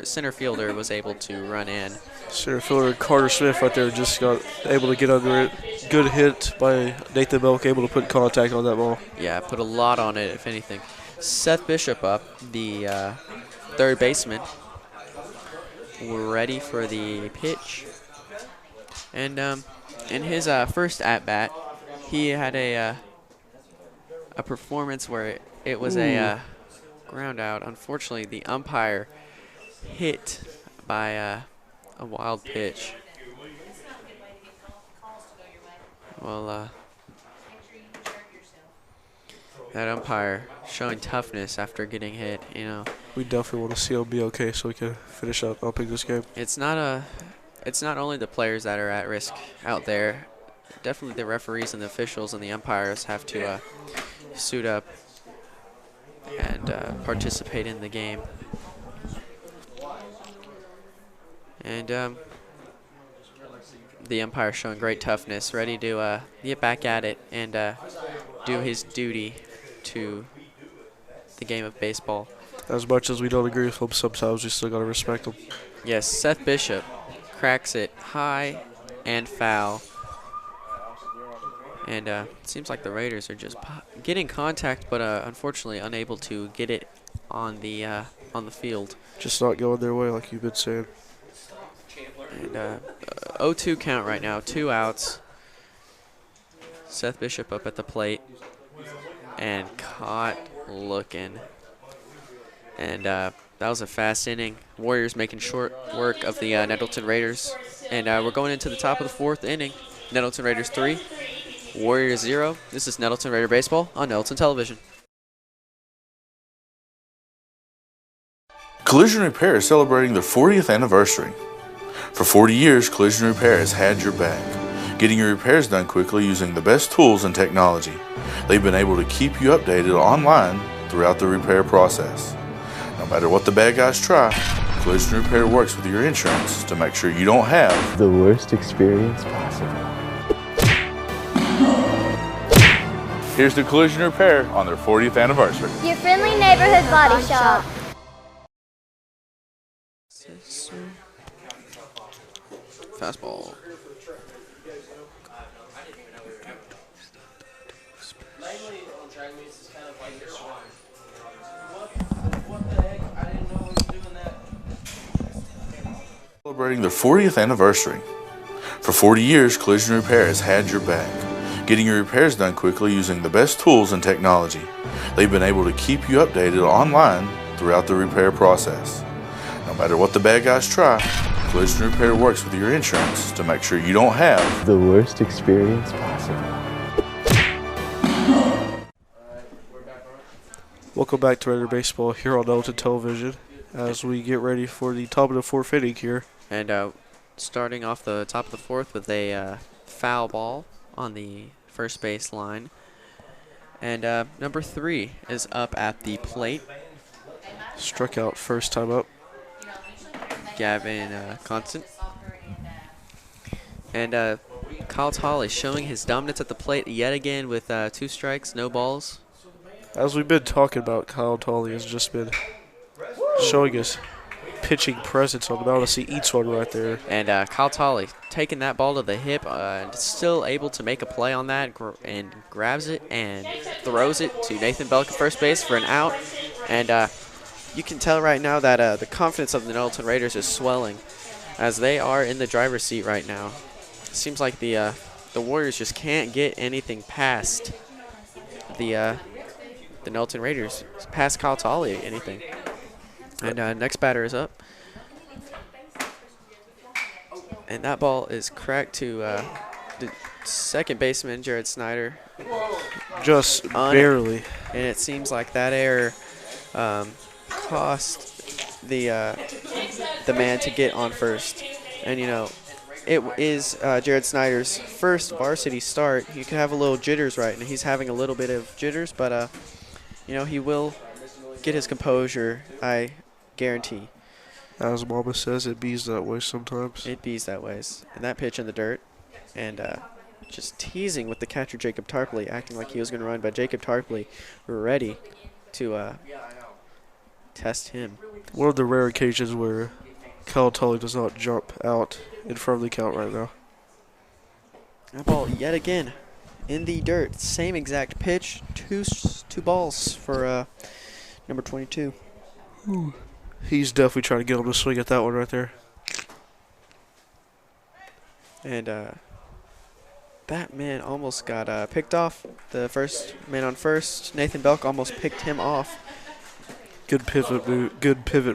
center fielder was able to run in. Center fielder Carter Smith right there just got able to get under it. Good hit by Nathan Belk, able to put contact on that ball. Yeah, put a lot on it, if anything. Seth Bishop up, the third baseman. We're ready for the pitch. And in his first at-bat, he had a performance where it was a ground out. Unfortunately, the umpire hit by a wild pitch. Well, that umpire showing toughness after getting hit, you know. We definitely want to see him be okay so we can finish up upping this game. It's not only the players that are at risk out there. Definitely the referees and the officials and the umpires have to suit up and participate in the game. And the umpire showing great toughness, ready to get back at it and do his duty to the game of baseball. As much as we don't agree with him, sometimes we still got to respect him. Yes, Seth Bishop cracks it high and foul. And it seems like the Raiders are just getting contact, but unfortunately unable to get it on the field. Just not going their way, like you've been saying. And 0-2 count right now, 2 outs. Seth Bishop up at the plate and caught looking. And that was a fast inning. Warriors making short work of the Nettleton Raiders. And we're going into the top of the 4th inning. Nettleton Raiders 3, Warriors 0. This is Nettleton Raider Baseball on Nettleton Television. Collision Repair is celebrating their 40th anniversary. For 40 years, Collision Repair has had your back, getting your repairs done quickly using the best tools and technology. They've been able to keep you updated online throughout the repair process. No matter what the bad guys try, Collision Repair works with your insurance to make sure you don't have the worst experience possible. Here's the Collision Repair on their 40th anniversary. Your friendly neighborhood body shop. Fastball. Celebrating their 40th anniversary. For 40 years, Collision Repair has had your back, getting your repairs done quickly using the best tools and technology. They've been able to keep you updated online throughout the repair process. No matter what the bad guys try, Collision Repair works with your insurance to make sure you don't have the worst experience possible. Welcome back to Raider Baseball here on Nettleton Television as we get ready for the top of the 4th inning here. And starting off the top of the 4th with a foul ball on the first base line. And number 3 is up at the plate. Struck out first time up. Gavin Constant. And Kyle Tolley showing his dominance at the plate yet again with 2 strikes, no balls. As we've been talking about, Kyle Tolley has just been showing his pitching presence on the mound. I see each one right there. And Kyle Tolley taking that ball to the hip and still able to make a play on that and grabs it and throws it to Nathan Belk at first base for an out. And you can tell right now that the confidence of the Nettleton Raiders is swelling as they are in the driver's seat right now. Seems like the Warriors just can't get anything past the Nettleton Raiders, past Kyle Tolley, anything. And next batter is up. And that ball is cracked to the second baseman, Jared Snyder. Just barely. And it seems like that error cost the man to get on first. And, you know, it is Jared Snyder's first varsity start. He could have a little jitters right now. He's having a little bit of jitters, but, you know, he will get his composure, I guarantee. As Mama says, it bees that way sometimes. It bees that ways. And that pitch in the dirt. And just teasing with the catcher, Jacob Tarpley, acting like he was going to run. But Jacob Tarpley ready to test him. One of the rare occasions where Kyle Tolley does not jump out in front of the count right now. That ball yet again in the dirt. Same exact pitch. Two balls for number 22. Ooh. He's definitely trying to get him to swing at that one right there. And that man almost got picked off. The first man on first, Nathan Belk, almost picked him off. Good pivot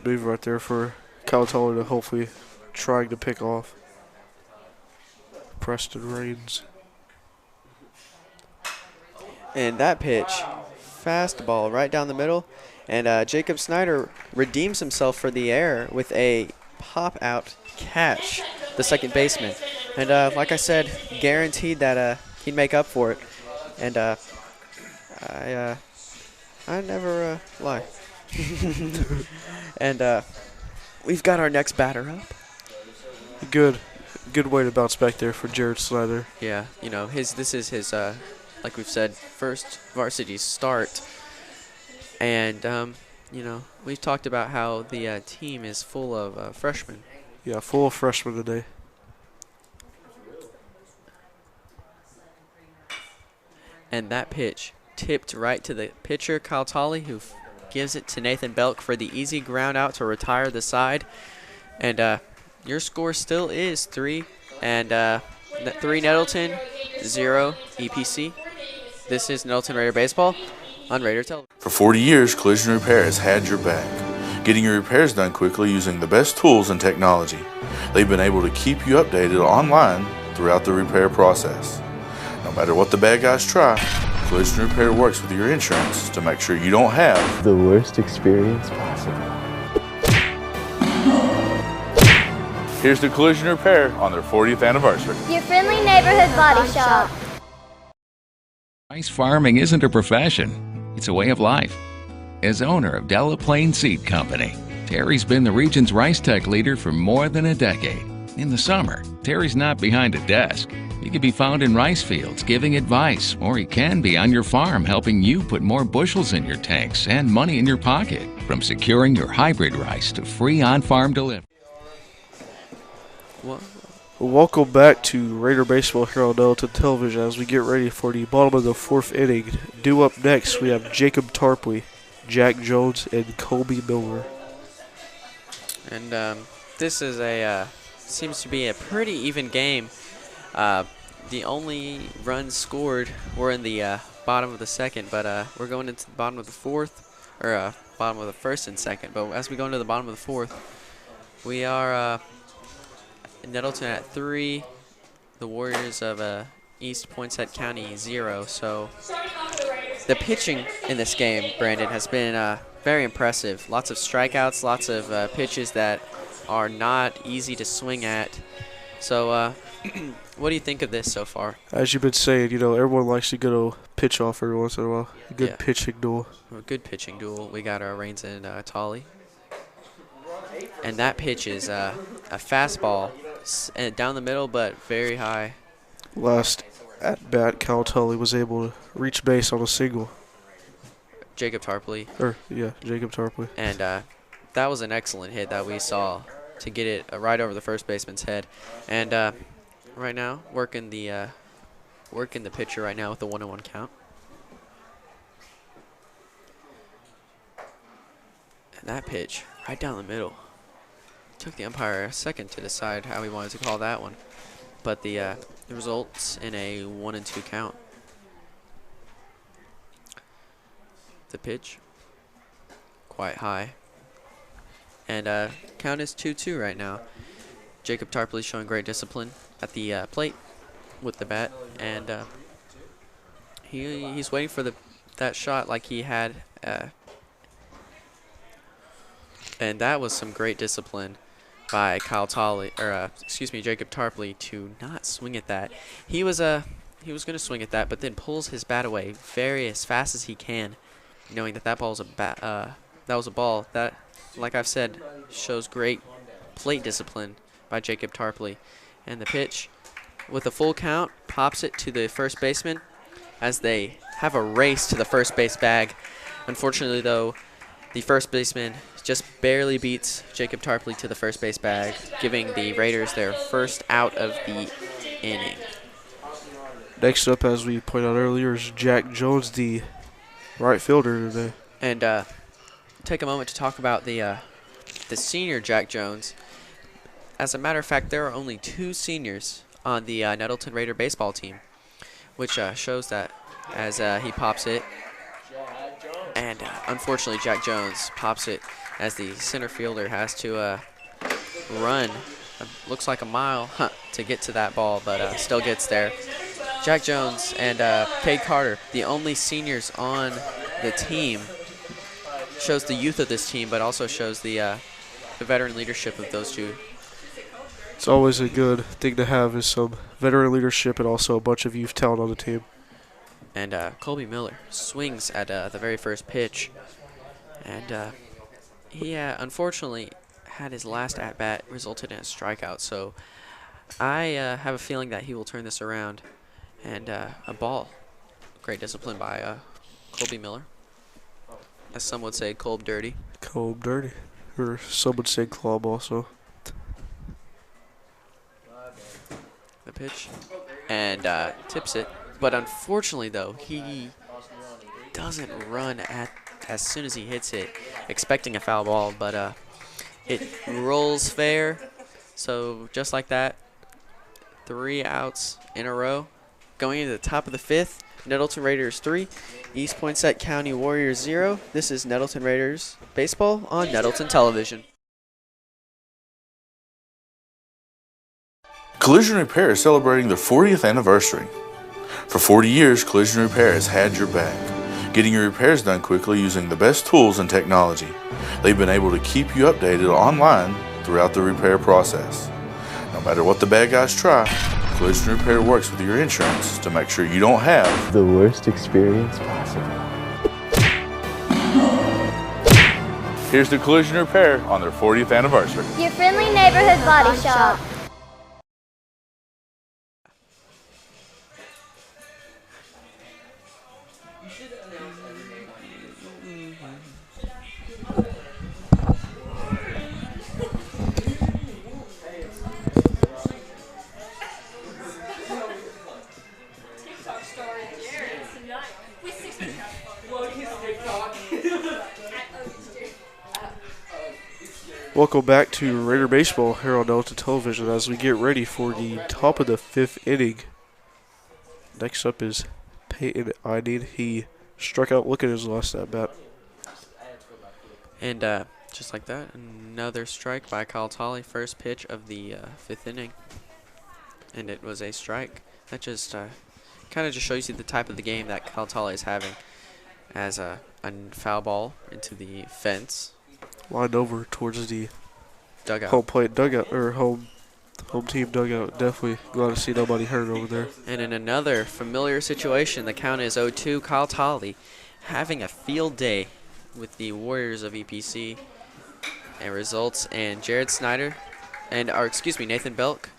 move right there for Kyle Tolley to hopefully trying to pick off Preston Raines. And that pitch, fastball right down the middle. And Jacob Snyder redeems himself for the error with a pop-out catch, the second baseman. And like I said, guaranteed that he'd make up for it. And I never lie. And we've got our next batter up. Good way to bounce back there for Jared Snyder. Yeah, you know, this is his, like we've said, first varsity start. And, you know, we've talked about how the team is full of freshmen. Yeah, full of freshmen today. And that pitch tipped right to the pitcher, Kyle Tolley, who gives it to Nathan Belk for the easy ground out to retire the side. And your score still is 3. And 3 Nettleton, 0 EPC. This is Nettleton Raider Baseball on Raider Television. For 40 years, Collision Repair has had your back, getting your repairs done quickly using the best tools and technology. They've been able to keep you updated online throughout the repair process. No matter what the bad guys try, Collision Repair works with your insurance to make sure you don't have the worst experience possible. Here's the Collision Repair on their 40th anniversary. Your friendly neighborhood body shop. Rice farming isn't a profession, it's a way of life. As owner of Delaplaine Seed Company, Terry's been the region's rice tech leader for more than a decade. In the summer, Terry's not behind a desk. He can be found in rice fields giving advice, or he can be on your farm helping you put more bushels in your tanks and money in your pocket, from securing your hybrid rice to free on-farm delivery. Welcome back to Raider Baseball here on Nettleton Television as we get ready for the bottom of the 4th inning. Due up next, we have Jacob Tarpley, Jack Jones, and Colby Miller. And this is seems to be a pretty even game. The only runs scored were in the bottom of the second, but we're going into the bottom of the 4th, or bottom of the 1st and 2nd. But as we go into the bottom of the 4th, we are Nettleton at 3, the Warriors of East Poinsett County 0. So the pitching in this game, Brandon, has been very impressive. Lots of strikeouts, lots of pitches that are not easy to swing at. So What do you think of this so far? As you've been saying, everyone likes to get a pitch off every once in a while. A good pitching duel. A good pitching duel. We got our Reigns and Tolly. And that pitch is a fastball down the middle, but very high. Last at bat, Cal Tully was able to reach base on a single. Jacob Tarpley. Jacob Tarpley. And that was an excellent hit that we saw to get it right over the first baseman's head. And right now, working the pitcher right now with the 1-1 count. And that pitch right down the middle. Took the umpire a second to decide how he wanted to call that one. But the results in a 1-2 count. The pitch quite high. And count is 2-2 right now. Jacob Tarpley showing great discipline at the plate with the bat, and he's waiting for that shot like he had. And that was some great discipline by Jacob Tarpley to not swing at that. He was going to swing at that, but then pulls his bat away as fast as he can, knowing that ball was that was a ball that, like I've said, shows great plate discipline by Jacob Tarpley. And the pitch, with a full count, pops it to the first baseman as they have a race to the first base bag. Unfortunately, though, the first baseman just barely beats Jacob Tarpley to the first base bag, giving the Raiders their first out of the inning. Next up, as we pointed out earlier, is Jack Jones, the right fielder today. And take a moment to talk about the senior Jack Jones. As a matter of fact, there are only 2 seniors on the Nettleton Raider baseball team, which shows that as he pops it. And unfortunately, Jack Jones pops it as the center fielder has to run, looks like a mile to get to that ball, but still gets there. Jack Jones and Cade Carter, the only seniors on the team, shows the youth of this team, but also shows the veteran leadership of those two. It's always a good thing to have is some veteran leadership and also a bunch of youth talent on the team. And Colby Miller swings at the very first pitch. And he unfortunately had his last at-bat resulted in a strikeout. So I have a feeling that he will turn this around. And a ball. Great discipline by Colby Miller. As some would say, Colb Dirty. Colb Dirty. Or some would say Club also. The pitch. And tips it. But unfortunately, though, he doesn't run as soon as he hits it, expecting a foul ball. But it rolls fair. So just like that, 3 outs in a row. Going into the top of the 5th, Nettleton Raiders 3, East Poinsett County Warriors 0. This is Nettleton Raiders baseball on Nettleton Television. Collision Repair is celebrating their 40th anniversary. For 40 years, Collision Repair has had your back, getting your repairs done quickly using the best tools and technology. They've been able to keep you updated online throughout the repair process. No matter what the bad guys try, Collision Repair works with your insurance to make sure you don't have the worst experience possible. Here's the Collision Repair on their 40th anniversary. Your friendly neighborhood body shop. Welcome back to Raider Baseball here on Nettleton Television as we get ready for the top of the 5th inning. Next up is Peyton Ideen. He struck out looking at his last at bat. And just like that, another strike by Kyle Tolley, first pitch of the 5th inning. And it was a strike. That just kind of just shows you the type of the game that Kyle Tolley is having, as a foul ball into the fence. Lined over towards the dugout. Home plate dugout, or home Home team dugout. Definitely glad to see nobody hurt over there. And in another familiar situation, the count is 0-2. Kyle Tolley having a field day with the Warriors of EPC. And results in Jared Snyder, Nathan Belk.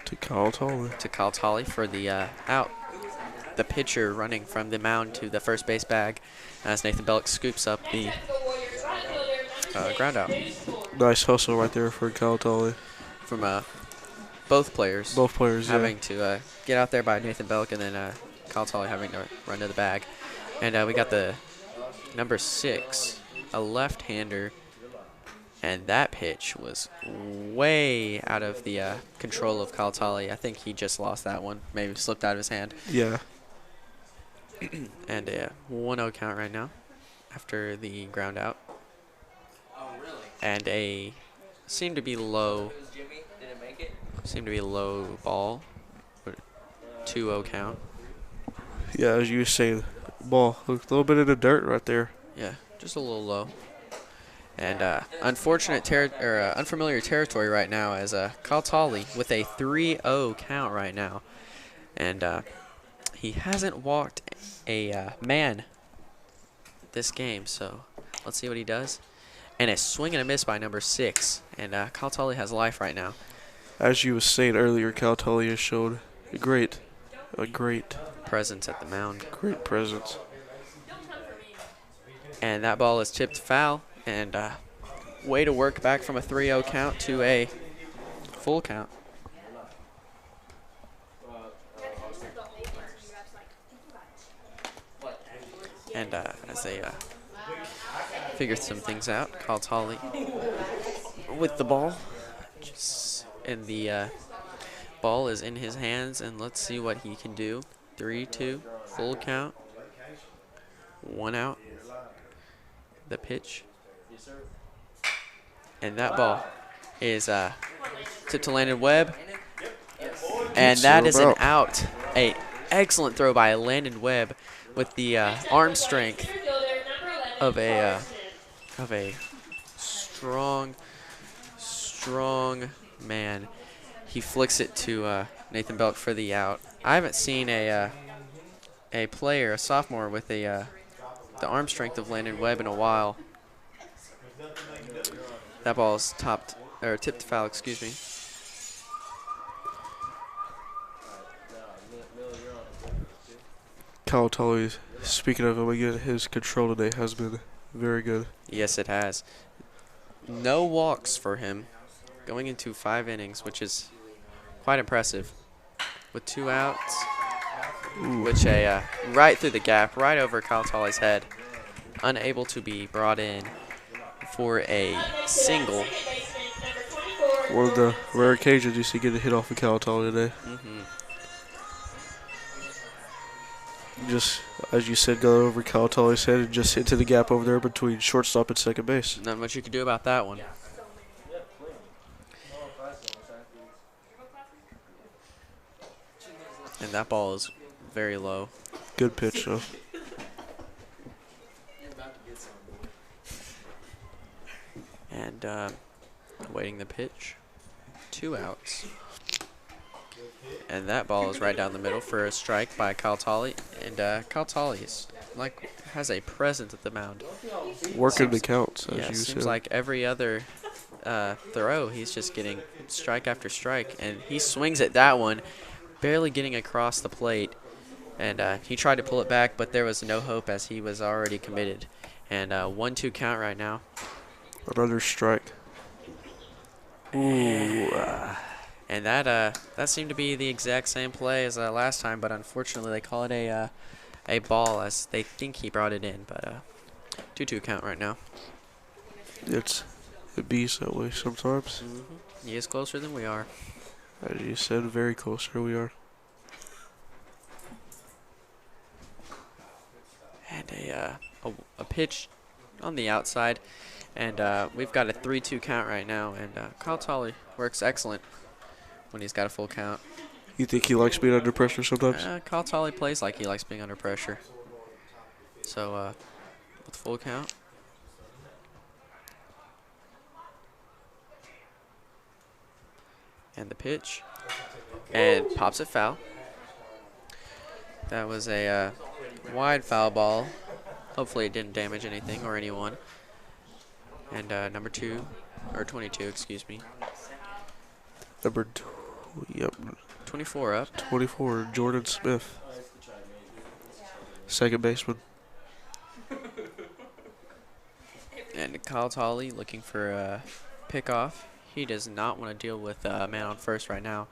To Kyle Tolley. To Kyle Tolley for the out. The pitcher running from the mound to the first base bag as Nathan Belk scoops up the ground out. Nice hustle right there for Kyle Tolley. From both players. Both players, having to get out there by Nathan Belk and then Kyle Tolley having to run to the bag. And we got the number 6, a left-hander. And that pitch was way out of the control of Kyle Tolley. I think he just lost that one. Maybe slipped out of his hand. Yeah. And a 1-0 count right now after the ground out. And a seemed to be low ball. 2-0 count. Yeah, as you were saying, ball a little bit in the dirt right there. Yeah, just a little low. And unfamiliar territory right now as Kyle Tolley with a 3-0 count right now. And he hasn't walked a man this game, so let's see what he does. And a swing and a miss by number 6. And Kyle Tolley has life right now. As you were saying earlier, Kyle Tolley has showed a great presence at the mound. Great presence. And that ball is tipped foul. And way to work back from a 3-0 count to a full count. And as they figure some things out, Kyle Tolley with the ball. And the ball is in his hands, and let's see what he can do. 3-2, full count. 1 out. The pitch. And that ball is tipped to Landon Webb. And that is an out. An excellent throw by Landon Webb with the arm strength of a strong man. He flicks it to Nathan Belk for the out. I haven't seen a player, a sophomore, with the arm strength of Landon Webb in a while. That ball is tipped foul, excuse me. Kyle Tolley, speaking of him again, his control today has been very good. Yes, it has. No walks for him going into 5 innings, which is quite impressive. With 2 outs, which right through the gap, right over Kyle Tolley's head. Unable to be brought in for a single. One of the rare occasions you see get a hit off of Kyle Tolley today. Just, as you said, go over Kyle Tolley's head and just hit to the gap over there between shortstop and second base. Not much you can do about that one. And that ball is very low. Good pitch, though. And awaiting the pitch. 2 outs. And that ball is right down the middle for a strike by Kyle Tolley. And Kyle Tolley is has a presence at the mound. Working the counts, as you seems said. like every other throw, he's just getting strike after strike. And he swings at that one, barely getting across the plate. And he tried to pull it back, but there was no hope as he was already committed. And 1-2 count right now. Another strike. Ooh. And that seemed to be the exact same play as last time, but unfortunately they call it a ball as they think he brought it in. But 2-2 count right now. It beats that way sometimes. He is closer than we are. As you said, very closer we are. And a pitch on the outside. And we've got a 3-2 count right now. And Kyle Tolley works excellent when he's got a full count. You think he likes being under pressure sometimes? Kyle Tolley plays like he likes being under pressure. So with full count. And the pitch. And pops it foul. That was a wide foul ball. Hopefully it didn't damage anything or anyone. And number 22, excuse me. Number 24 up. 24, Jordan Smith. Second baseman. And Kyle Tolley looking for a pickoff. He does not want to deal with a man on first right now.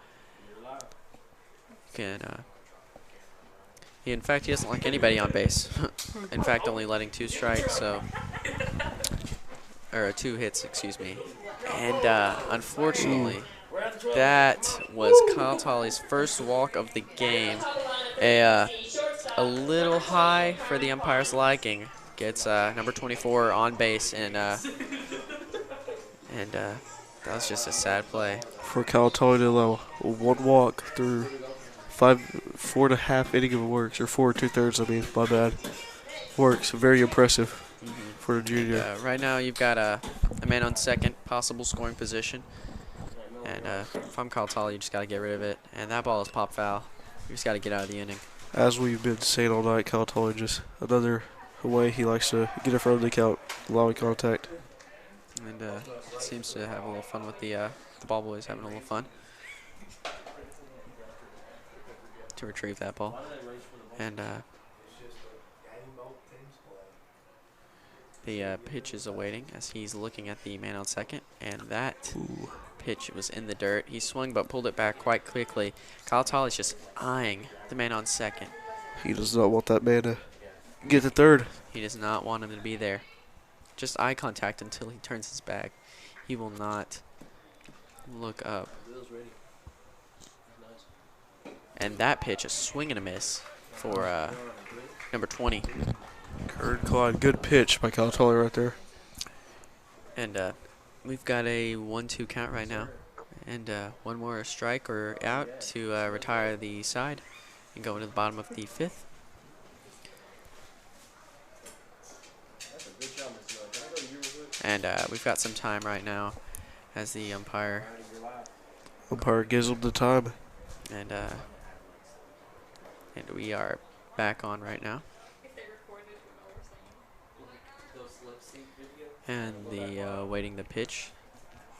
In fact, he doesn't like anybody on base. In fact, only letting 2 strikes, or 2 hits, excuse me. And unfortunately, that was Kyle Tolley's first walk of the game. A little high for the umpire's liking. Gets number 24 on base, and that was just a sad play. For Kyle Tolley to allow 1 walk through 4.5 inning of works, or 4 2/3. I mean, my bad. Works very impressive for a junior. Right now, you've got a man on second, possible scoring position, and if I'm Kyle Tolley, you just got to get rid of it. And that ball is pop foul. You just got to get out of the inning. As we've been saying all night, Kyle Tolley just another way he likes to get in front of the count, allowing contact. And seems to have a little fun with the ball boys, having a little fun to retrieve that ball. And the pitch is awaiting as he's looking at the man on second, and that pitch was in the dirt. He swung but pulled it back quite quickly. Kyle Tolley's just eyeing the man on second. He does not want that man to get to third. He does not want him to be there. Just eye contact until he turns his back. He will not look up. And that pitch, a swing and a miss for number 20. Kurt Klein, good pitch by Kyle Tolley right there. And we've got a 1-2 count right now. And one more strike or out to retire the side and go into the bottom of the 5th. And we've got some time right now as the umpire gives him the time. And we are back on right now. And the waiting the pitch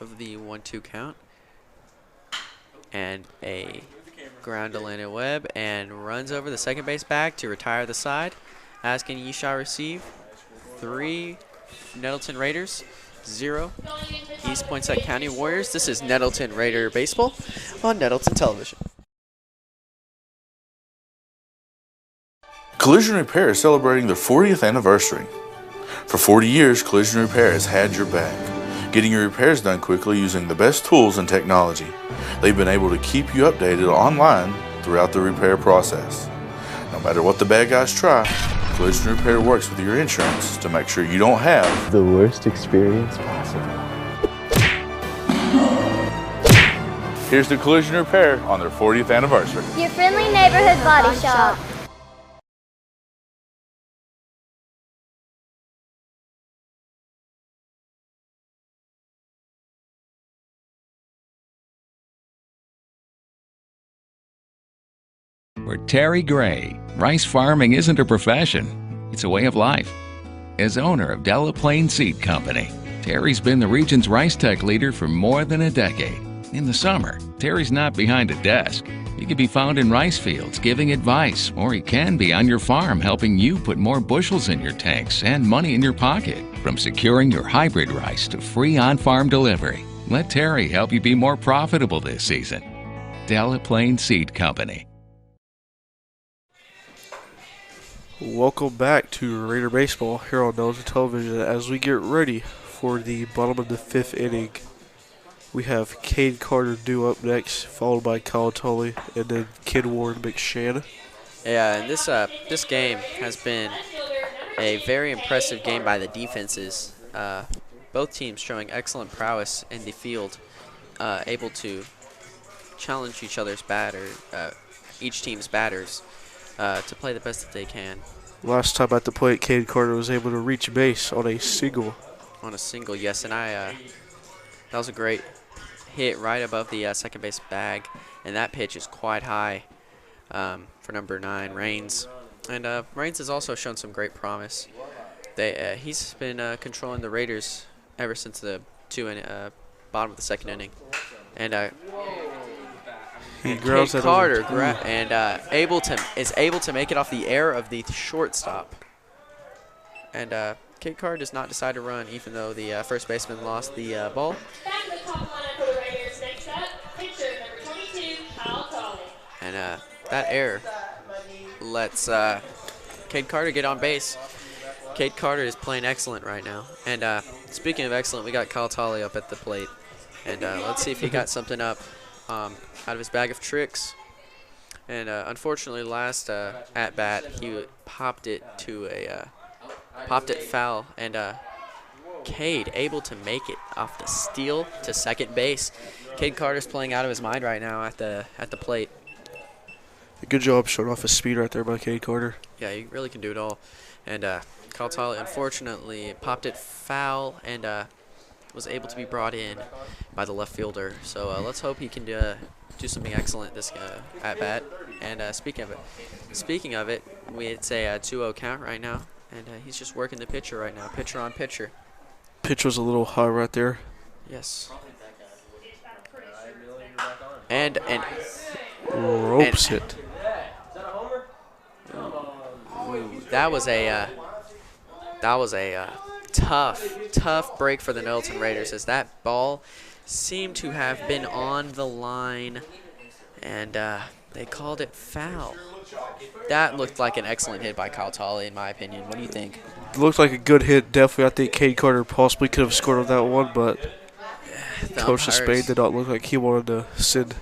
of the 1-2 count. And a ground to Landon Webb, and runs over the second base bag to retire the side. Asking ye shall receive 3 Nettleton Raiders, 0 East Poinsett County Warriors. This is Nettleton Raider Baseball on Nettleton Television. Collision Repair is celebrating their 40th anniversary. For 40 years, Collision Repair has had your back, getting your repairs done quickly using the best tools and technology. They've been able to keep you updated online throughout the repair process. No matter what the bad guys try, Collision Repair works with your insurance to make sure you don't have the worst experience possible. Here's the Collision Repair on their 40th anniversary. Your friendly neighborhood body shop. For Terry Gray, rice farming isn't a profession, it's a way of life. As owner of Delaplaine Seed Company, Terry's been the region's rice tech leader for more than a decade. In the summer, Terry's not behind a desk. He can be found in rice fields giving advice, or he can be on your farm helping you put more bushels in your tanks and money in your pocket. From securing your hybrid rice to free on-farm delivery, let Terry help you be more profitable this season. Delaplaine Seed Company. Welcome back to Raider Baseball here on Nettleton Television as we get ready for the bottom of the 5th inning. We have Cade Carter due up next, followed by Kyle Tolley, and then Kid Warren McShann. Yeah, and this game has been a very impressive game by the defenses. Both teams showing excellent prowess in the field, able to challenge each other's each team's batters to play the best that they can. Last time at the plate, Cade Carter was able to reach base on a single. On a single, yes, and that was a great hit right above the second base bag, and that pitch is quite high for number 9, Rains. And Rains has also shown some great promise. He's been controlling the Raiders ever since the bottom of the second inning. And he grounds Cade Carter is able to make it off the air of the shortstop. And Cade Carter does not decide to run, even though the first baseman lost the ball. And that error lets Cade Carter get on base. Cade Carter is playing excellent right now. And speaking of excellent, we got Kyle Tolley up at the plate. And let's see if he got something up out of his bag of tricks. And unfortunately, last at bat, he popped it foul. And Cade able to make it off the steal to second base. Cade Carter's playing out of his mind right now at the plate. Good job showing off his speed right there by Cade Carter. Yeah, he really can do it all. And Kyle Tolley, unfortunately, popped it foul and was able to be brought in by the left fielder. So let's hope he can do something excellent this at bat. And speaking of it, it's a 2-0 count right now, and he's just working the pitcher right now, pitcher on pitcher. Pitch was a little high right there. Yes. And ropes it. That was a tough break for the Nettleton Raiders, as that ball seemed to have been on the line, and they called it foul. That looked like an excellent hit by Kyle Tolley, in my opinion. What do you think? It looked like a good hit. Definitely, I think Cade Carter possibly could have scored on that one, but Coach Spade did not look like he wanted to send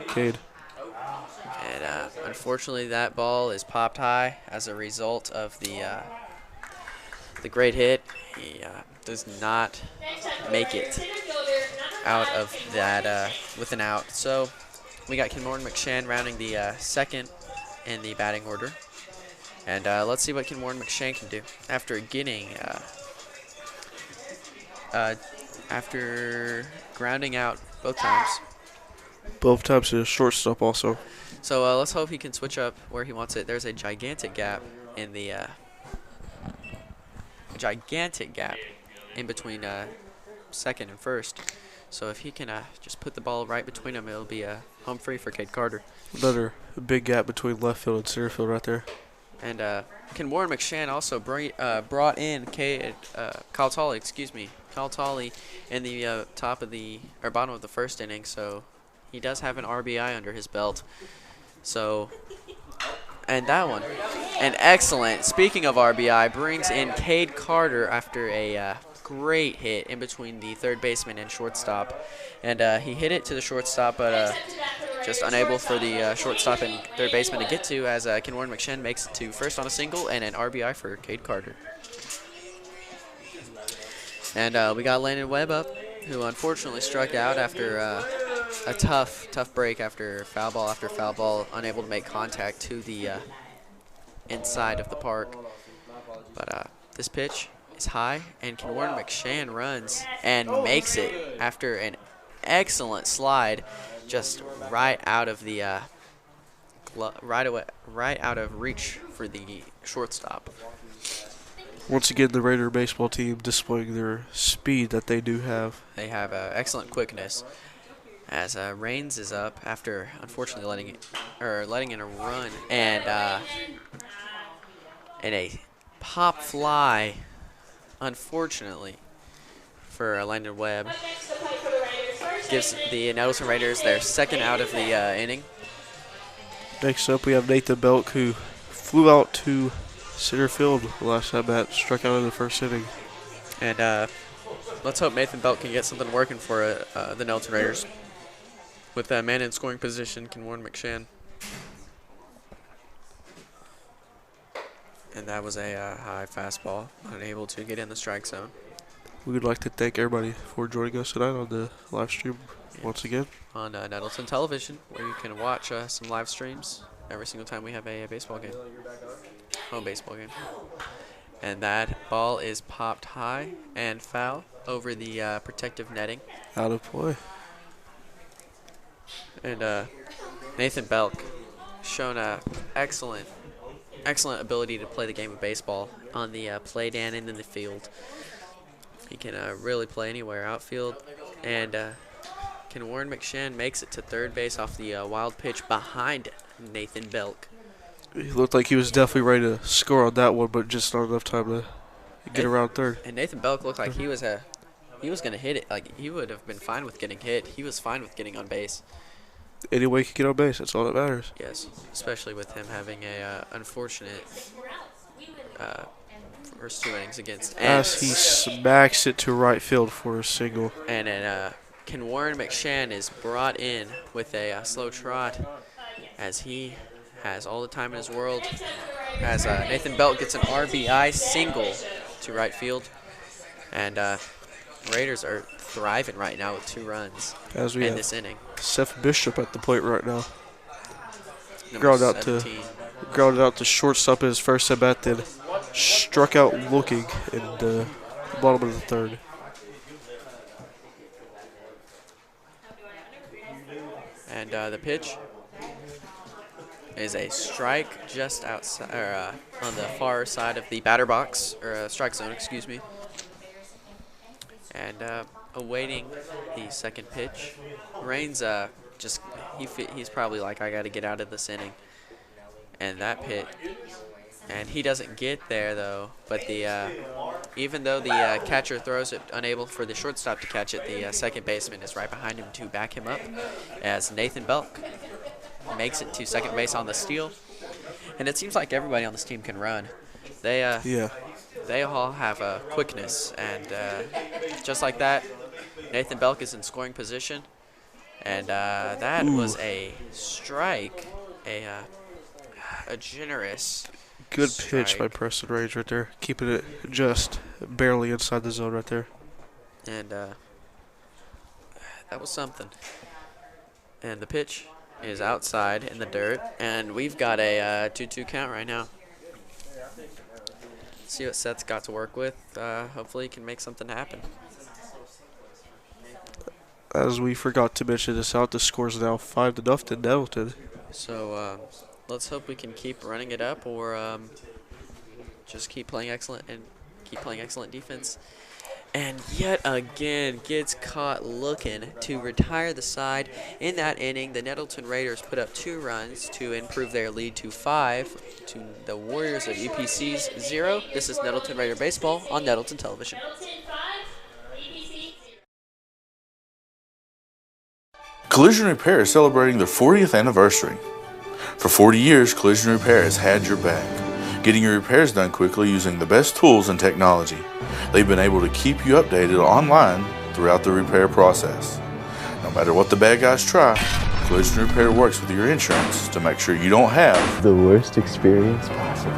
Cade. And unfortunately, that ball is popped high as a result of the great hit. He does not make it out of that with an out. So we got Kenmore McShann rounding the second in the batting order. And let's see what Kenmore McShann can do after getting after grounding out both times. Both times to shortstop also. So let's hope he can switch up where he wants it. There's a gigantic gap in the in between second and first. So if he can just put the ball right between them, it'll be home free for Cade Carter. Another big gap between left field and center field right there. And Kenmore McShann also brought in Kyle Tolley, Kyle Tolley in the bottom of the first inning. So he does have an RBI under his belt. So, and that one, an excellent, speaking of RBI, brings in Cade Carter after a great hit in between the third baseman and shortstop. And he hit it to the shortstop, but just unable for the shortstop and third baseman to get to, as Kenmore McShann makes it to first on a single and an RBI for Cade Carter. And we got Landon Webb up, who unfortunately struck out after a tough break after foul ball, unable to make contact to the inside of the park. But this pitch is high, and Kenmore McShann runs and makes it after an excellent slide, just right out of the right out of reach for the shortstop. Once again, the Raider baseball team displaying their speed that they do have. They have excellent quickness. As Rains is up after unfortunately letting in a run, and a pop fly, unfortunately, for Landon Webb, gives the Nettleton Raiders their second out of the inning. Next up, we have Nathan Belk, who flew out to center field last at bat, struck out in the first inning. And let's hope Nathan Belk can get something working for the Nettleton Raiders. With that man in scoring position, Kenmore McShann. And that was a high fastball, unable to get in the strike zone. We would like to thank everybody for joining us tonight on the live stream once again. On Nettleton Television, where you can watch some live streams every single time we have a baseball game. Home baseball game. And that ball is popped high and foul over the protective netting. Out of play. And Nathan Belk shown a excellent ability to play the game of baseball on the play down and in the field. He can really play anywhere outfield. And can Warren McShann makes it to third base off the wild pitch behind Nathan Belk. He looked like he was definitely ready to score on that one, but just not enough time to get around third. And Nathan Belk looked like he was going to hit it. Like, he would have been fine with getting hit. He was fine with getting on base. Any way he could get on base, that's all that matters. Yes, especially with him having a unfortunate first 2 innings against Ants. As he smacks it to right field for a single. And then Ken Warren McShann is brought in with a slow trot as he has all the time in his world. As Nathan Belk gets an RBI single to right field. And Raiders are thriving right now with 2 runs as we in this inning. Seth Bishop at the plate right now. Grounded out to shortstop in his first at bat, then struck out looking in the bottom of the third. And the pitch is a strike just outside, on the far side of the batter box, or strike zone, excuse me. And awaiting the second pitch. Rain's he's probably like, I got to get out of this inning. And that pitch, and he doesn't get there though. But even though the catcher throws it, unable for the shortstop to catch it, the second baseman is right behind him to back him up. As Nathan Belk makes it to second base on the steal. And it seems like everybody on this team can run. They all have a quickness, and just like that, Nathan Belk is in scoring position, and that was a strike, a generous good strike. pitch by Preston Rage right there, keeping it just barely inside the zone right there. And that was something. And the pitch is outside in the dirt, and we've got a 2-2 count right now. See what Seth's got to work with. Hopefully he can make something happen. As we forgot to mention this out, the score's now 5-0 to Nettleton. So let's hope we can keep running it up, or just keep playing excellent defense. And yet again gets caught looking to retire the side. In that inning, the Nettleton Raiders put up 2 runs to improve their lead to 5 to the Warriors of EPC's 0. This is Nettleton Raider Baseball on Nettleton Television. Collision Repair is celebrating their 40th anniversary. For 40 years, Collision Repair has had your back, getting your repairs done quickly using the best tools and technology. They've been able to keep you updated online throughout the repair process. No matter what the bad guys try, Collision Repair works with your insurance to make sure you don't have the worst experience possible.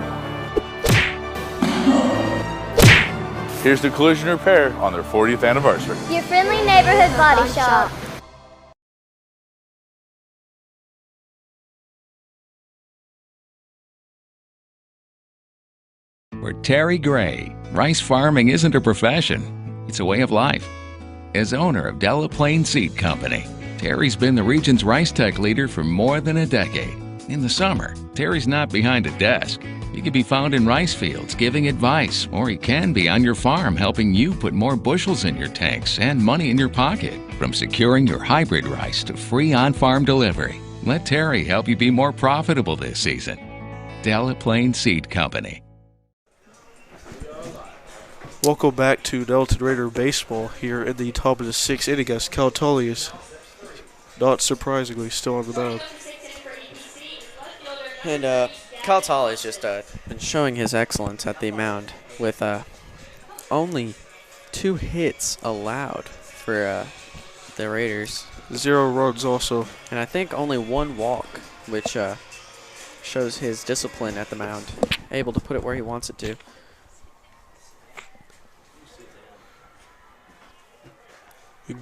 Here's the Collision Repair on their 40th anniversary. Your friendly neighborhood body shop. For Terry Gray, rice farming isn't a profession, it's a way of life. As owner of Delaplaine Seed Company, Terry's been the region's rice tech leader for more than a decade. In the summer, Terry's not behind a desk. He can be found in rice fields giving advice, or he can be on your farm helping you put more bushels in your tanks and money in your pocket. From securing your hybrid rice to free on-farm delivery, let Terry help you be more profitable this season. Delaplaine Seed Company. Welcome back to Nettleton Raider Baseball here in the top of the 6th inning as Cal Tully is, not surprisingly, still on the mound. And Cal Tully has just been showing his excellence at the mound with only 2 hits allowed for the Raiders. 0 runs also. And I think only 1 walk, which shows his discipline at the mound, able to put it where he wants it to.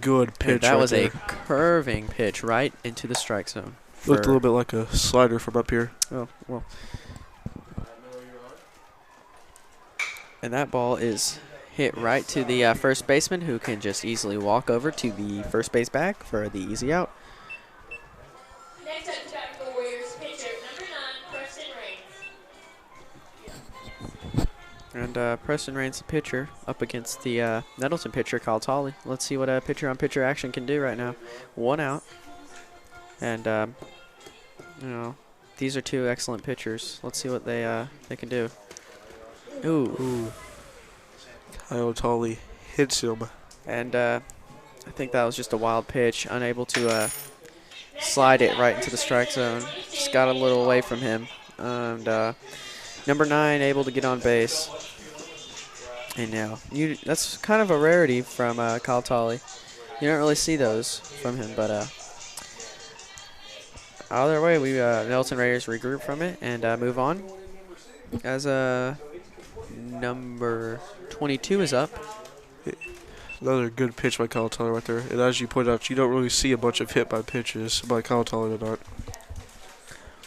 Good pitch. And that right was there. a curving pitch right into the strike zone. Looked a little bit like a slider from up here. Oh, well. And that ball is hit right to the first baseman, who can just easily walk over to the first base bag for the easy out. Next up to bat for the Warriors, pitcher number 9, Preston Raines. And Preston Raines, the pitcher, up against the Nettleton pitcher, Kyle Tolley. Let's see what pitcher-on-pitcher action can do right now. 1 out. And, you know, these are 2 excellent pitchers. Let's see what they can do. Ooh. Kyle Tolley hits him. And I think that was just a wild pitch, unable to slide it right into the strike zone. Just got a little away from him. And number 9 able to get on base. And now that's kind of a rarity from Kyle Tolley. You don't really see those from him, but either way, we Nettleton Raiders regroup from it and move on. As number 22 is up. Another good pitch by Kyle Tolley right there. And as you pointed out, you don't really see a bunch of hit by pitches by Kyle Tolley tonight.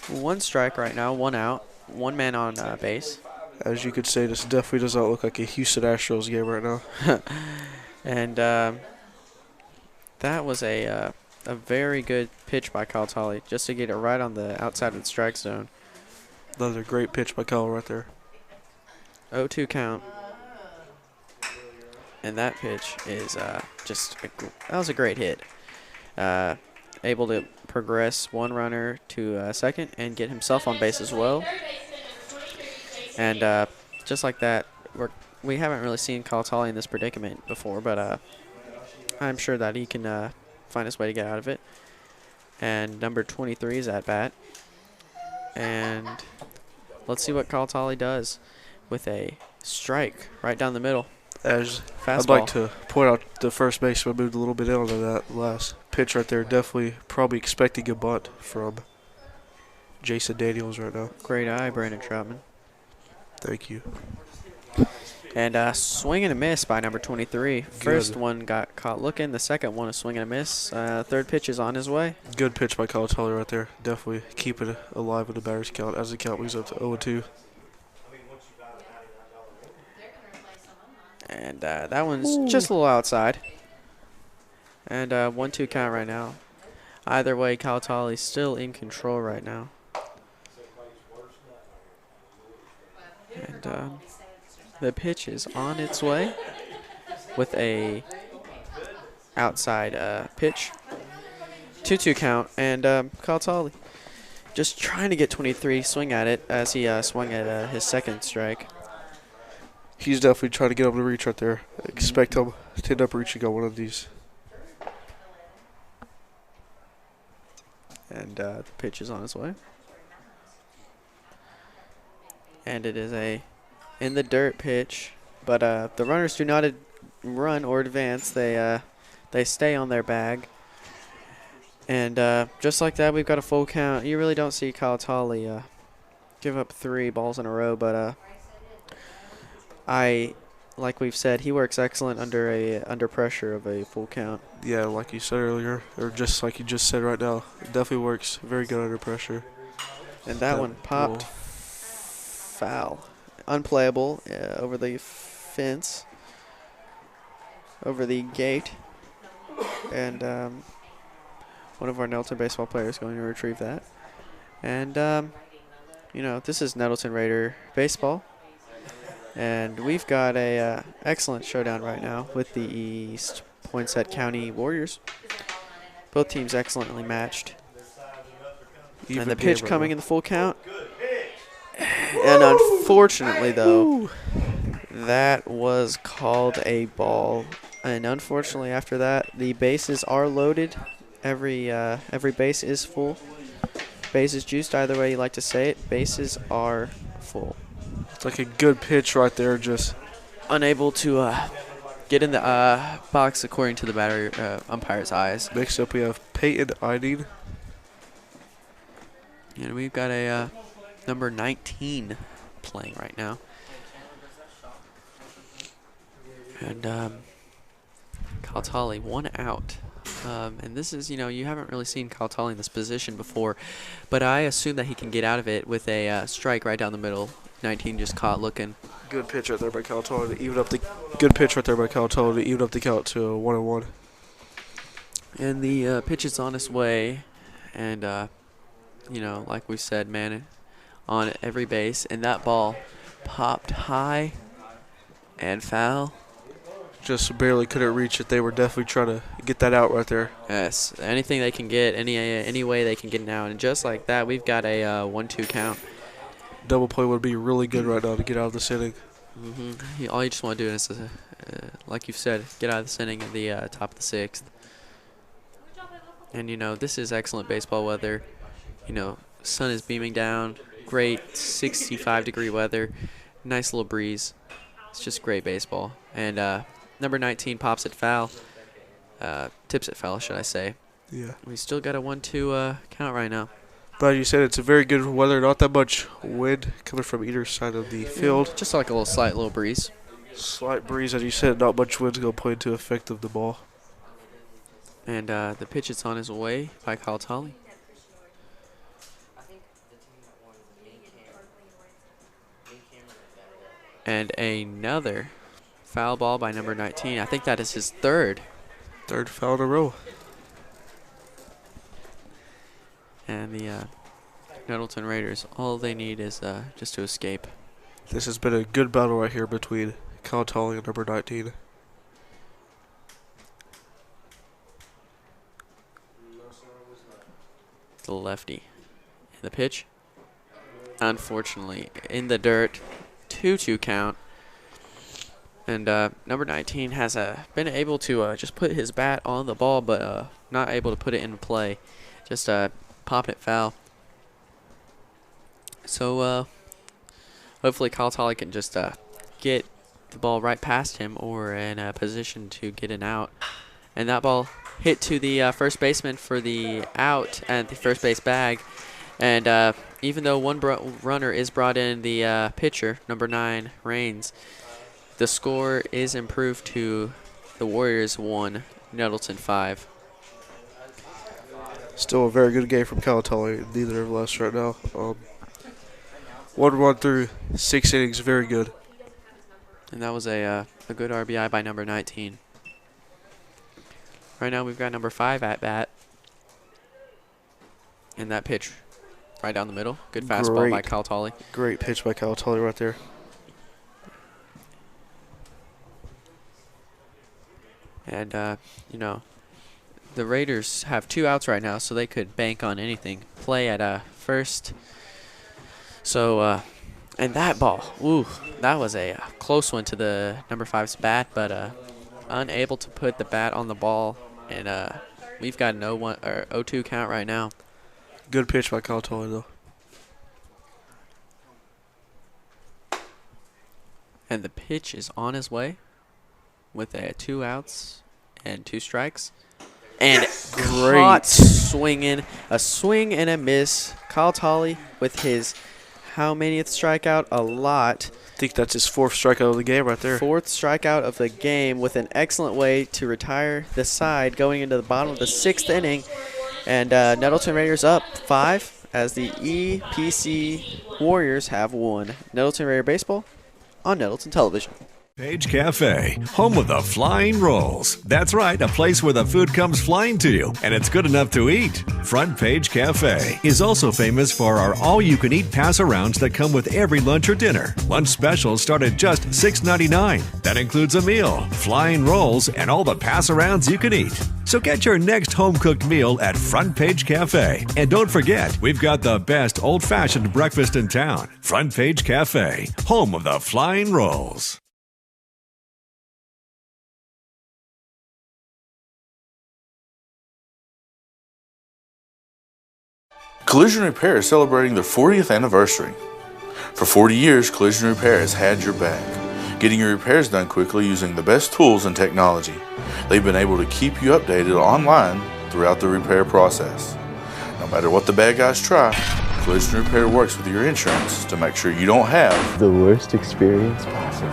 1 strike right now, 1 out, 1 man on base. As you could say, this definitely does not look like a Houston Astros game right now. And that was a very good pitch by Kyle Tolley, just to get it right on the outside of the strike zone. Another great pitch by Kyle right there. 0-2 count. And that pitch is that was a great hit. Able to progress 1 runner to second and get himself on base as well. And just like that, we haven't really seen Kyle Tolley in this predicament before, but I'm sure that he can find his way to get out of it. And number 23 is at bat. And let's see what Kyle Tolley does with a strike right down the middle. As fastball. I'd like to point out, the first baseman moved a little bit in on that last pitch right there. Definitely probably expecting a bunt from Jason Daniels right now. Great eye, Brandon Troutman. Thank you. And swing and a miss by number 23. Good. First one got caught looking. The second one, a swing and a miss. Third pitch is on his way. Good pitch by Kyle Tolley right there. Definitely keep it alive with the batter's count as the count moves up to 0-2. And that one's just a little outside. And 1-2 count right now. Either way, Kyle Tolley's still in control right now. And the pitch is on its way with a outside pitch. 2-2 count. And Kyle Tolley just trying to get 23 swing at it as he swung at his second strike. He's definitely trying to get him to reach right there. Expect him to end up reaching on one of these. And the pitch is on its way. And it is a in the dirt pitch. But the runners do not run or advance. They stay on their bag. And just like that, we've got a full count. You really don't see Kyle Tolley give up 3 balls in a row, but like we've said, he works excellent under pressure of a full count. Yeah, like you said earlier, or just like you just said right now, it definitely works very good under pressure. And that one popped foul. Unplayable over the fence, over the gate. And one of our Nettleton baseball players going to retrieve that. And, you know, this is Nettleton Raider baseball. And we've got a excellent showdown right now with the East Poinsett County Warriors. Both teams excellently matched. And the pitch coming in the full count. And unfortunately, though, that was called a ball. And unfortunately, after that, the bases are loaded. Every base is full. Bases juiced, either way you like to say it. Bases are full. It's like a good pitch right there, just unable to get in the box according to the batter umpire's eyes. Next up, we have Peyton Eining. And we've got a number 19 playing right now. And Kyle Tolley, 1 out. And this is, you know, you haven't really seen Kyle Tolley in this position before, but I assume that he can get out of it with a strike right down the middle. 19 just caught looking. Good pitch right there by Consolidated to even up the. Good pitch right there by Consolidated to even up the count to 1-1. And the pitch is on its way, and like we said, man, on every base, and that ball popped high and foul. Just barely couldn't reach it. They were definitely trying to get that out right there. Yes, anything they can get, any way they can get it out, and just like that, we've got a 1-2 count. Double play would be really good right now to get out of this inning. All you just want to do is, like you've said, get out of this inning at the top of the 6th. And this is excellent baseball weather. Sun is beaming down. Great 65-degree weather. Nice little breeze. It's just great baseball. And number 19 pops it foul. Tips it foul, should I say. Yeah. We still got a 1-2 count right now. But you said it's a very good weather. Not that much wind coming from either side of the field. Just like a slight little breeze. Slight breeze, as you said. Not much wind's going to play into effect of the ball. And the pitch is on his way by Kyle Tolley. And another foul ball by number 19. I think that is his third. Third foul in a row. And the Nettleton Raiders, all they need is just to escape. This has been a good battle right here between Kyle Tolley and number 19. The lefty. And the pitch, unfortunately, in the dirt. 2-2 count. And number 19 has been able to just put his bat on the ball, but not able to put it in play. Just popping it foul. So hopefully Kyle Tolley can just get the ball right past him or in a position to get an out. And that ball hit to the first baseman for the out at the first base bag. And even though one runner is brought in, the pitcher, number 9, Rains, the score is improved to the Warriors 1, Nettleton 5. Still a very good game from Kyle Tolley. Neither of us right now. 1 run through 6 innings, very good. And that was a good RBI by number 19. Right now we've got number 5 at bat. And that pitch right down the middle. Good fastball by Kyle Tolley. Great pitch by Kyle Tolley right there. And, the Raiders have 2 outs right now, so they could bank on anything. Play at first. So, and that ball, ooh, that was a close one to the number 5's bat, but unable to put the bat on the ball. And we've got an 0-2 count right now. Good pitch by Kyle Tolley, though. And the pitch is on his way with 2 outs and 2 strikes. And caught swinging. A swing and a miss. Kyle Tolley with his how manyth strikeout? A lot. I think that's his 4th strikeout of the game right there. 4th strikeout of the game with an excellent way to retire the side going into the bottom of the 6th inning. And Nettleton Raiders up 5 as the EPC Warriors have won. Nettleton Raider Baseball on Nettleton Television. Page Cafe, home of the flying rolls. That's right, a place where the food comes flying to you, and it's good enough to eat. Front Page Cafe is also famous for our all-you-can-eat pass-arounds that come with every lunch or dinner. Lunch specials start at just $6.99. That includes a meal, flying rolls, and all the pass-arounds you can eat. So get your next home-cooked meal at Front Page Cafe. And don't forget, we've got the best old-fashioned breakfast in town. Front Page Cafe, home of the flying rolls. Collision Repair is celebrating their 40th anniversary. For 40 years, Collision Repair has had your back, getting your repairs done quickly using the best tools and technology. They've been able to keep you updated online throughout the repair process. No matter what the bad guys try, Collision Repair works with your insurance to make sure you don't have the worst experience possible.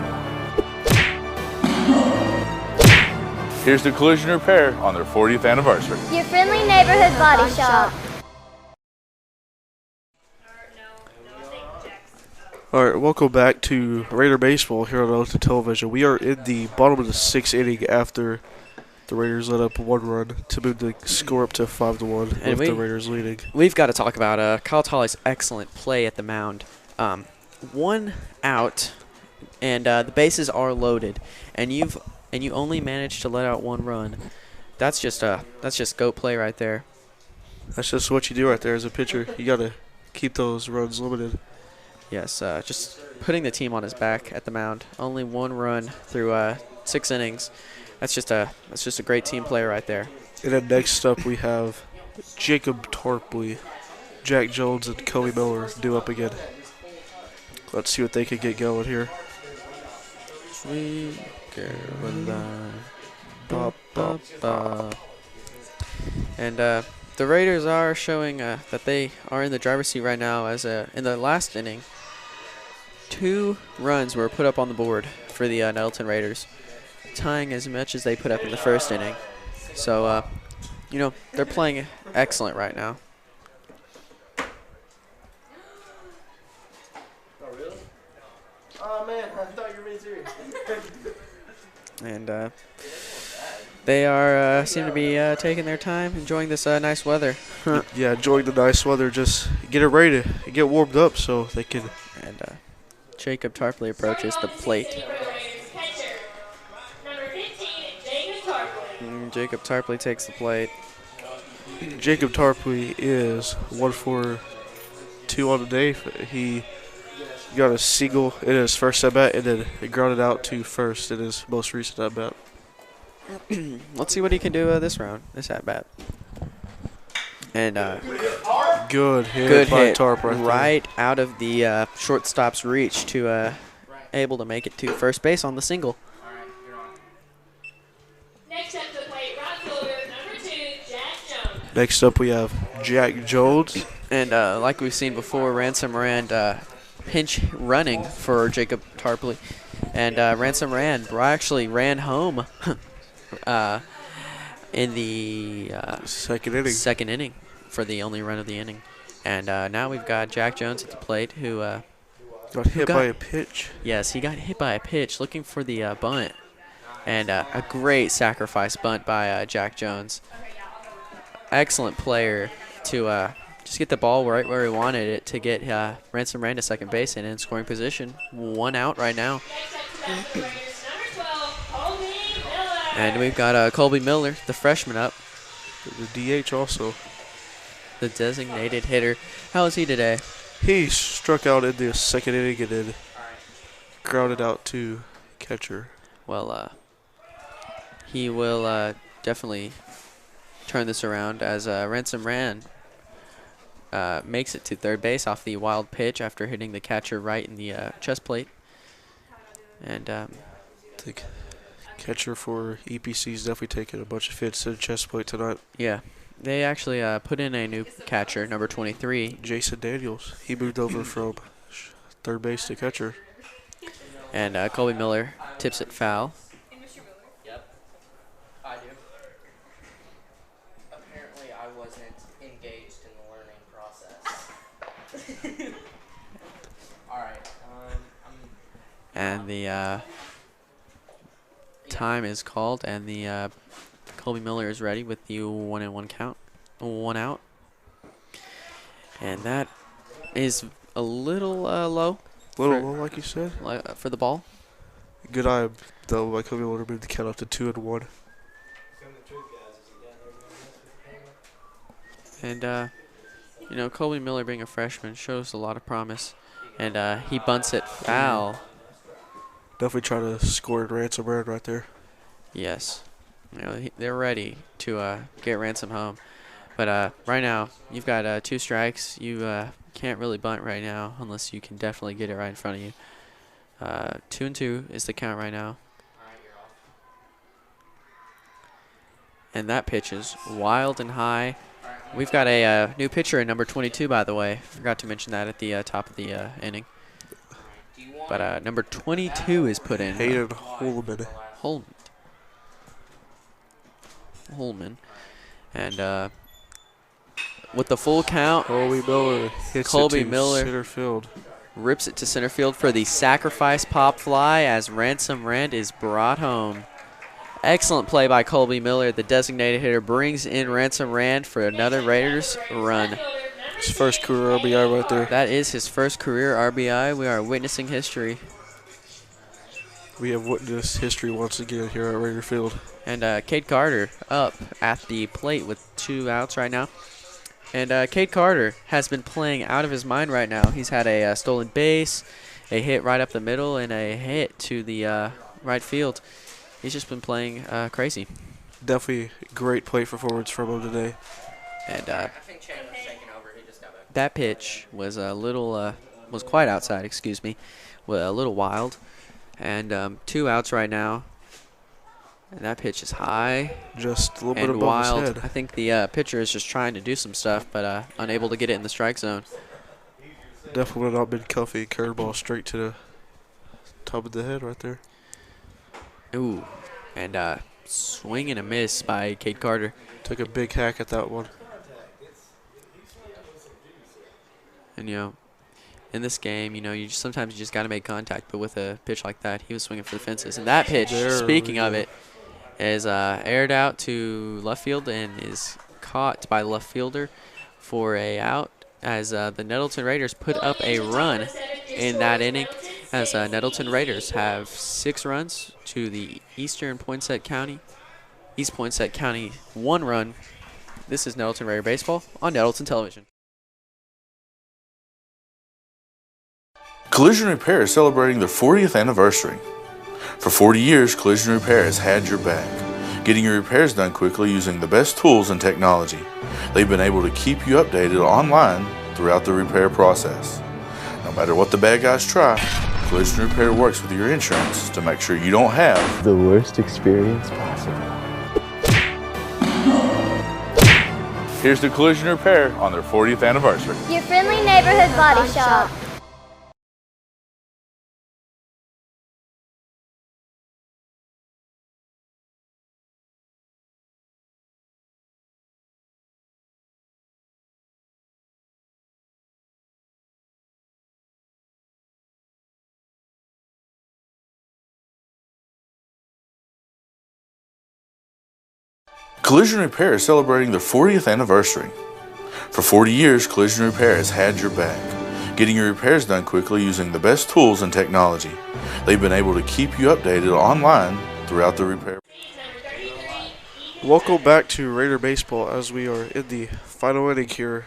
Here's the Collision Repair on their 40th anniversary. Your friendly neighborhood body shop. All right, welcome back to Raider Baseball here on Nettleton Television. We are in the bottom of the 6th inning after the Raiders let up 1 run to move the score up to 5-1 with the Raiders leading. We've got to talk about Kyle Tolley's excellent play at the mound. 1 out, and the bases are loaded, and you only managed to let out 1 run. That's just GOAT play right there. That's just what you do right there as a pitcher. You got to keep those runs limited. Yes, just putting the team on his back at the mound. Only 1 run through 6 innings. That's just a great team player right there. And then next up we have Jacob Tarpley, Jack Jones, and Kobe Miller due up again. Let's see what they can get going here. Sweet Caroline. Ba, ba, ba. And the Raiders are showing that they are in the driver's seat right now. As in the last inning, 2 runs were put up on the board for the Nettleton Raiders, tying as much as they put up in the first inning. So, they're playing excellent right now. Oh, really? Oh, man, I thought you were being serious. And they are seem to be taking their time, enjoying this nice weather. Yeah, enjoying the nice weather. Just get it ready to get warmed up so they can. And Jacob Tarpley approaches the plate. Jacob Tarpley takes the plate. Jacob Tarpley is 1 for 2 on the day. He got a single in his first at bat and then he grounded out to first in his most recent at bat. Let's see what he can do this round, this at bat. And good hit by Tarp right out of the shortstop's reach to able to make it to first base on the single. Next up to the plate, right fielder, number 2, Jack Jones. Next up we have Jack Jones. And like we've seen before, Ransom Rand pinch running for Jacob Tarpley. And Ransom Rand actually ran home in the second inning for the only run of the inning. And now we've got Jack Jones at the plate who got hit by a pitch. Yes, he got hit by a pitch looking for the bunt. And a great sacrifice bunt by Jack Jones. Excellent player to just get the ball right where he wanted it to get Ransom Rand to second base and in scoring position. 1 out right now. And we've got Colby Miller, the freshman, up. The DH also. The designated hitter. How is he today? He struck out in the second inning and then grounded out to catcher. Well, he will definitely turn this around as Ransom Rand makes it to third base off the wild pitch after hitting the catcher right in the chest plate. And the catcher for EPC is definitely taking a bunch of hits to the chest plate tonight. Yeah. They actually put in a new catcher, number 23. Jason Daniels. He moved over from third base to catcher. And Colby Miller tips it foul. Yep, I do. Apparently I wasn't engaged in the learning process. Alright, and the time is called, and the Colby Miller is ready with the 1-1 count. 1 out. And that is a little low. A little low, like you said. For the ball. Good eye, though, by Colby Miller moved the count up to 2-1. And, Colby Miller being a freshman shows a lot of promise. And he bunts it foul. Definitely trying to score Ransom Rand right there. Yes. They're ready to get Ransom home. But right now, you've got 2 strikes. You can't really bunt right now unless you can definitely get it right in front of you. 2-2 is the count right now. And that pitch is wild and high. We've got a new pitcher in number 22, by the way. Forgot to mention that at the top of the inning. But number 22 is put in. Hayden Holman. Holman. And with the full count, Colby Miller hits it to center field rips it to center field for the sacrifice pop fly as Ransom Rand is brought home. Excellent play by Colby Miller. The designated hitter brings in Ransom Rand for another Raiders run. His first career RBI right there. That is his first career RBI. We are witnessing history. We have witnessed history once again here at Raider Field. And Cade Carter up at the plate with 2 outs right now. And Cade Carter has been playing out of his mind right now. He's had a stolen base, a hit right up the middle, and a hit to the right field. He's just been playing crazy. Definitely great play performance from him today. And that pitch was a little, was quite outside, excuse me, a little wild. And 2 outs right now. And that pitch is high. Just a little bit and above wild. his head. I think the pitcher is just trying to do some stuff, but unable to get it in the strike zone. Definitely would have not been Cuffy. Curveball straight to the top of the head right there. Ooh. And swing and a miss by Cade Carter. Took a big hack at that one. And, you know, in this game, you know, sometimes you just got to make contact. But with a pitch like that, he was swinging for the fences. And that pitch, speaking of it, is aired out to left field and is caught by the left fielder for a out as the Nettleton Raiders put up a run in that inning. As Nettleton Raiders have 6 runs to the East Poinsett County 1 run. This is Nettleton Raider Baseball on Nettleton Television. Collision Repair is celebrating their 40th anniversary. For 40 years, Collision Repair has had your back, getting your repairs done quickly using the best tools and technology. They've been able to keep you updated online throughout the repair process. No matter what the bad guys try, Collision Repair works with your insurance to make sure you don't have the worst experience possible. Here's the Collision Repair on their 40th anniversary. Your friendly neighborhood body shop. Collision Repair is celebrating their 40th anniversary. For 40 years, Collision Repair has had your back, getting your repairs done quickly using the best tools and technology. They've been able to keep you updated online throughout the repair. Welcome back to Raider Baseball as we are in the final inning here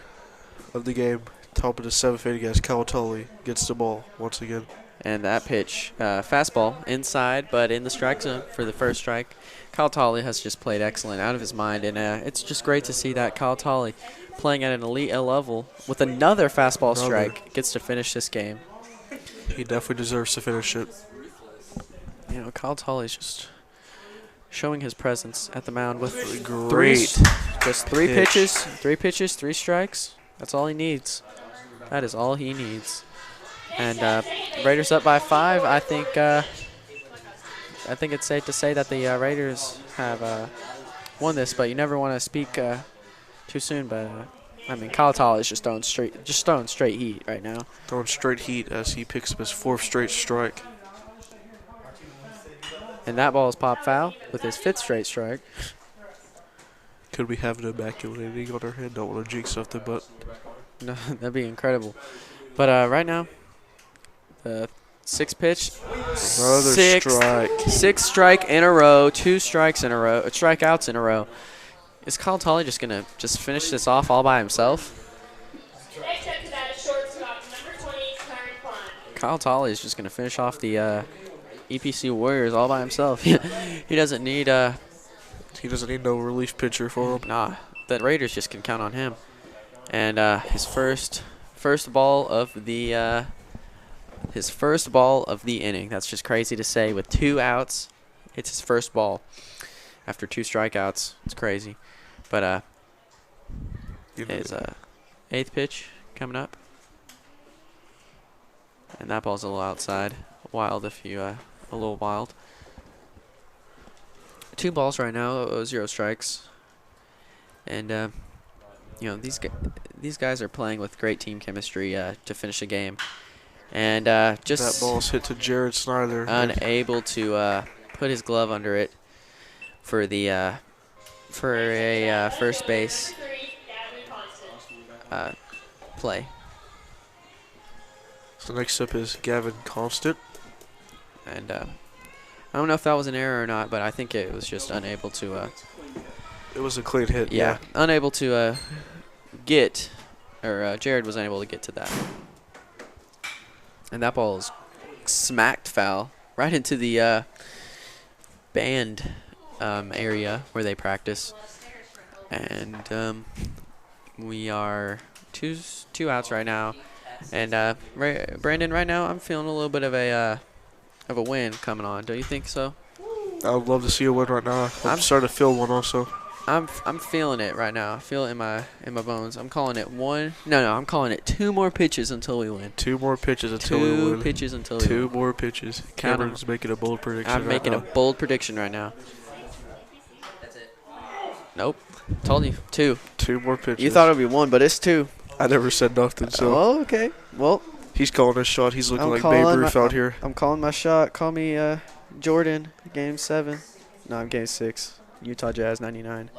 of the game. Top of the 7th inning as Kyle Tully gets the ball once again. And that pitch, fastball inside, but in the strike zone for the first strike. Kyle Tolley has just played excellent, out of his mind, and it's just great to see that Kyle Tolley playing at an elite level with another fastball strike gets to finish this game. He definitely deserves to finish it. You know, Kyle Tolley's just showing his presence at the mound with just 3 pitches, 3 strikes. That's all he needs. That is all he needs. And Raiders up by 5. I think it's safe to say that the Raiders have won this, but you never want to speak too soon. But I mean, Kyle Tolley is just throwing straight heat right now. Throwing straight heat as he picks up his 4th straight strike. And that ball is popped foul with his 5th straight strike. Could we have an immaculate inning on our head? Don't want to jinx something, but no, that'd be incredible. But right now, the 6th pitch, sixth strike in a row, 2 strikes in a row, strikeouts in a row. Is Kyle Tolley just gonna finish this off all by himself? Next up to that is shortstop, number 20, Karen Klein. Kyle Tolley is just gonna finish off the EPC Warriors all by himself. He doesn't need no relief pitcher for him. Nah, the Raiders just can count on him. And his first ball of the inning. That's just crazy to say. With 2 outs, it's his first ball after 2 strikeouts. It's crazy. But his 8th pitch coming up, and that ball's a little outside. Wild, a little wild. 2 balls right now, 0 strikes, and you know, these guys are playing with great team chemistry to finish a game. And just that ball's hit to Jared Snyder. Unable to put his glove under it for a first base play. So next up is Gavin Constant. And I don't know if that was an error or not, but I think it was just unable to. It was a clean hit. Yeah, unable to get, or Jared was unable to get to that. And that ball is smacked foul right into the band area where they practice. And we are two outs right now. And Brandon, right now I'm feeling a little bit of a win coming on. Don't you think so? I would love to see a win right now. I'm starting to feel one also. I'm feeling it right now. I feel it in my bones. I'm calling it one. No, I'm calling it 2 more pitches until we win. 2 more pitches until we win. 2 pitches until we win. 2 more pitches. Cameron's making a bold prediction. I'm making a bold prediction right now. That's it. Nope. Told you. 2. 2 more pitches. You thought it would be 1, but it's 2. I never said nothing. So. Oh, okay. Well, he's calling his shot. He's looking like Babe Ruth out here. I'm calling my shot. Call me Jordan. Game 7. No, I'm Game 6. Utah Jazz 99.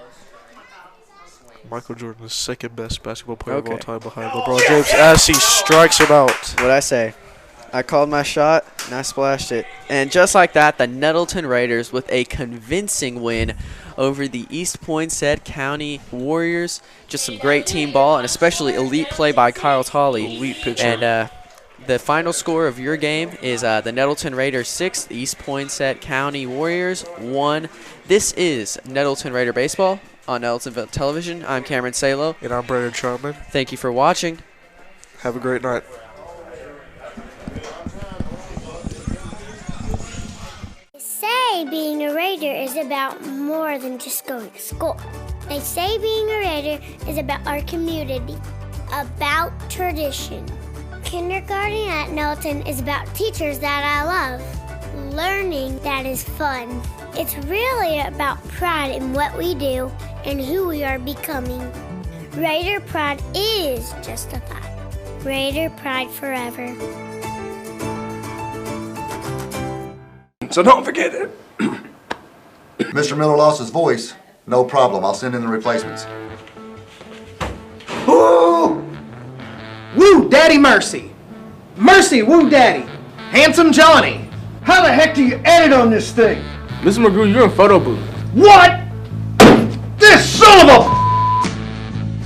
Michael Jordan, the second best basketball player of all time behind LeBron James as he strikes him out. What'd I say? I called my shot and I splashed it. And just like that, the Nettleton Raiders with a convincing win over the East Poinsett County Warriors. Just some great team ball and especially elite play by Kyle Tolley. Elite pitcher. And the final score of your game is the Nettleton Raiders 6, the East Poinsett County Warriors 1. This is Nettleton Raider Baseball on Nettleton Television. I'm Cameron Salo. And I'm Brandon Troutman. Thank you for watching. Have a great night. They say being a Raider is about more than just going to school. They say being a Raider is about our community, about tradition. Kindergarten at Nettleton is about teachers that I love, learning that is fun. It's really about pride in what we do and who we are becoming. Raider pride is justified. Raider pride forever. So don't forget it. Mr. Miller lost his voice. No problem. I'll send in the replacements. Woo! Woo, Daddy Mercy. Mercy, woo, Daddy. Handsome Johnny. How the heck do you edit on this thing? Mr. McGrew, you're in photo booth. What? This son of a...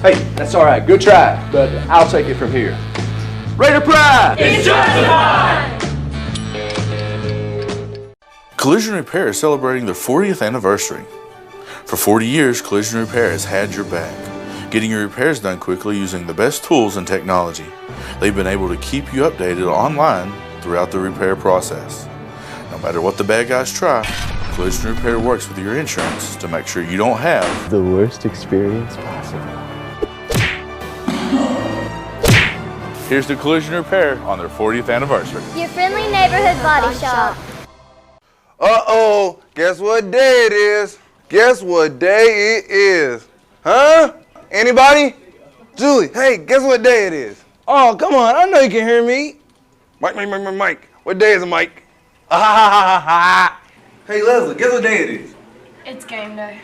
Hey, that's all right. Good try, but I'll take it from here. Raider pride! It's justified! Collision Repair is celebrating their 40th anniversary. For 40 years, Collision Repair has had your back, getting your repairs done quickly using the best tools and technology. They've been able to keep you updated online throughout the repair process. No matter what the bad guys try, Collision Repair works with your insurance to make sure you don't have the worst experience possible. Here's the Collision Repair on their 40th anniversary. Your friendly neighborhood body shop. Uh-oh, guess what day it is? Guess what day it is? Huh? Anybody? Julie, hey, guess what day it is? Oh, come on, I know you can hear me. Mike. What day is it, Mike? Hey, Leslie, guess what day it is? It's game day.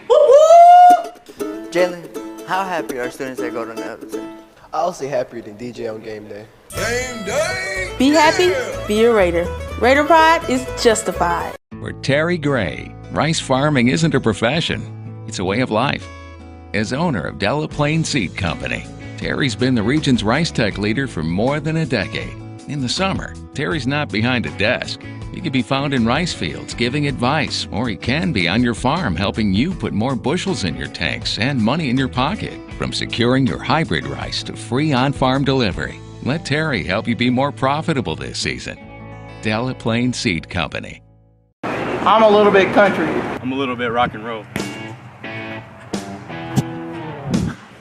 Jalen, how happy are students that go to Nettleton? I'll say happier than DJ on game day. Game day! Be happy, be a Raider. Raider pride is justified. For Terry Gray, rice farming isn't a profession, it's a way of life. As owner of Delaplaine Seed Company, Terry's been the region's rice tech leader for more than a decade. In the summer, Terry's not behind a desk. He can be found in rice fields giving advice, or he can be on your farm helping you put more bushels in your tanks and money in your pocket. From securing your hybrid rice to free on-farm delivery, let Terry help you be more profitable this season. Delaplaine Seed Company. I'm a little bit country. I'm a little bit rock and roll.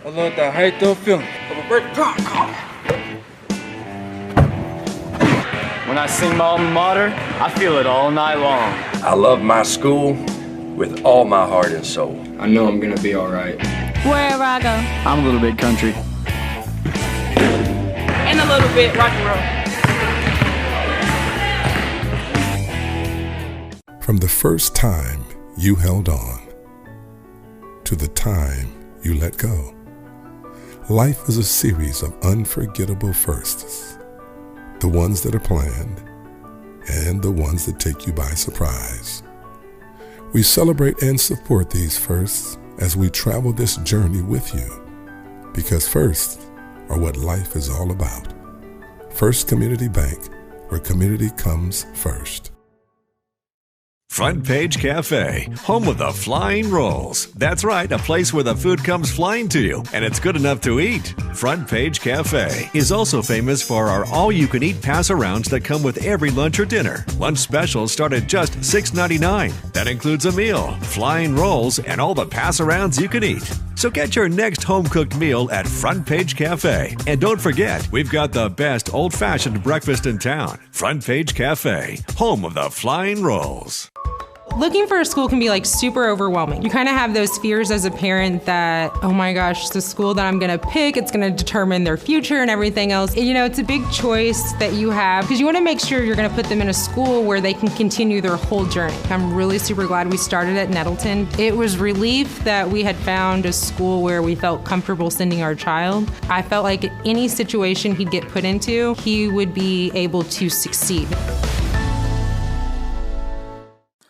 I love the hate the feeling of a great drum call. When I sing my alma mater, I feel it all night long. I love my school with all my heart and soul. I know I'm gonna be all right. Wherever I go. I'm a little bit country. And a little bit rock and roll. From the first time you held on to the time you let go, life is a series of unforgettable firsts, the ones that are planned and the ones that take you by surprise. We celebrate and support these firsts as we travel this journey with you, because firsts are what life is all about. First Community Bank, where community comes first. Front Page Cafe, home of the flying rolls. That's right, a place where the food comes flying to you, and it's good enough to eat. Front Page Cafe is also famous for our all-you-can-eat pass-arounds that come with every lunch or dinner. Lunch specials start at just $6.99. That includes a meal, flying rolls, and all the pass-arounds you can eat. So get your next home-cooked meal at Front Page Cafe. And don't forget, we've got the best old-fashioned breakfast in town. Front Page Cafe, home of the flying rolls. Looking for a school can be like super overwhelming. You kind of have those fears as a parent that, oh my gosh, the school that I'm gonna pick, it's gonna determine their future and everything else. You know, it's a big choice that you have because you wanna make sure you're gonna put them in a school where they can continue their whole journey. I'm really super glad we started at Nettleton. It was relief that we had found a school where we felt comfortable sending our child. I felt like any situation he'd get put into, he would be able to succeed.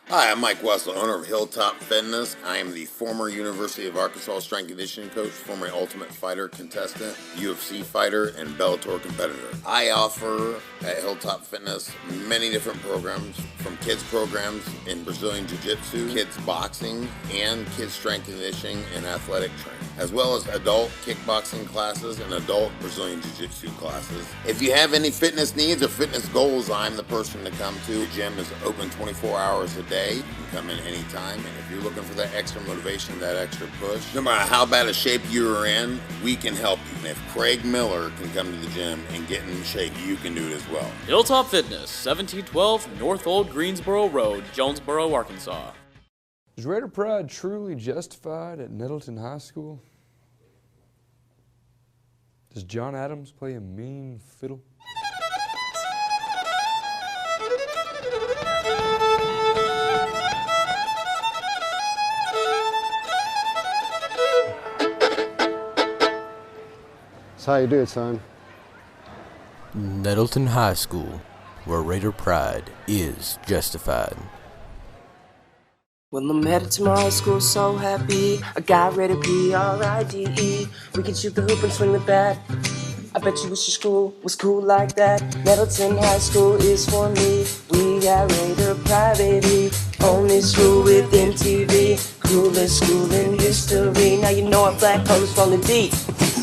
Hi, I'm Mike Wessel, owner of Hilltop Fitness. I am the former University of Arkansas strength conditioning coach, former Ultimate Fighter contestant, UFC fighter, and Bellator competitor. I offer at Hilltop Fitness many different programs, from kids programs in Brazilian Jiu-Jitsu, kids boxing, and kids strength conditioning and athletic training, as well as adult kickboxing classes and adult Brazilian Jiu-Jitsu classes. If you have any fitness needs or fitness goals, I'm the person to come to. The gym is open 24 hours a day. You can come in anytime, and if you're looking for that extra motivation, that extra push, no matter how bad a shape you're in, we can help you. And if Craig Miller can come to the gym and get in shape, you can do it as well. Hilltop Fitness, 1712 North Old Greensboro Road, Jonesboro, Arkansas. Is Raider pride truly justified at Nettleton High School? Does John Adams play a mean fiddle? That's how you do it, son. Nettleton High School, where Raider pride is justified. Well, I'm headed to my high school, so happy. I got ready to P-R-I-D-E. We can shoot the hoop and swing the bat. I bet you wish your school was cool like that. Nettleton High School is for me. We got Raider pride, baby. Only school with MTV. Coolest school in history. Now you know our black colors rolling deep.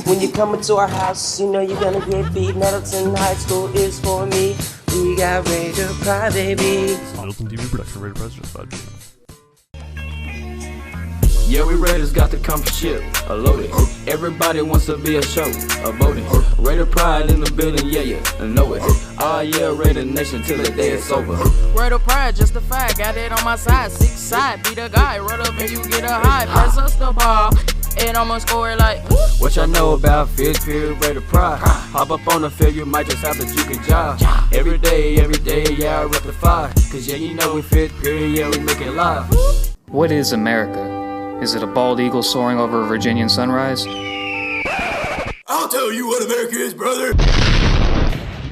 When you come into our house, you know you're gonna get beat. Nettleton High School is for me. We got Raider pride, baby. Nettleton TV production, Raider pride justified. Yeah, we Raiders got the comfort ship, a loaded. Everybody wants to be a show, a voting. Raider pride in the building, yeah, I know it. Oh yeah, Raider Nation till the day it's over. Raider pride justified, got it on my side. 6 side, be the guy, run up and you get a high. Pass us the ball, and I'ma score it like. What y'all know about 5th period Raider pride? Hop up on the field, you might just have to juke a job. Every day, yeah, I rectify. Cause yeah, you know we 5th period, yeah, we make it live. What is America? Is it a bald eagle soaring over a Virginian sunrise? I'll tell you what America is, brother.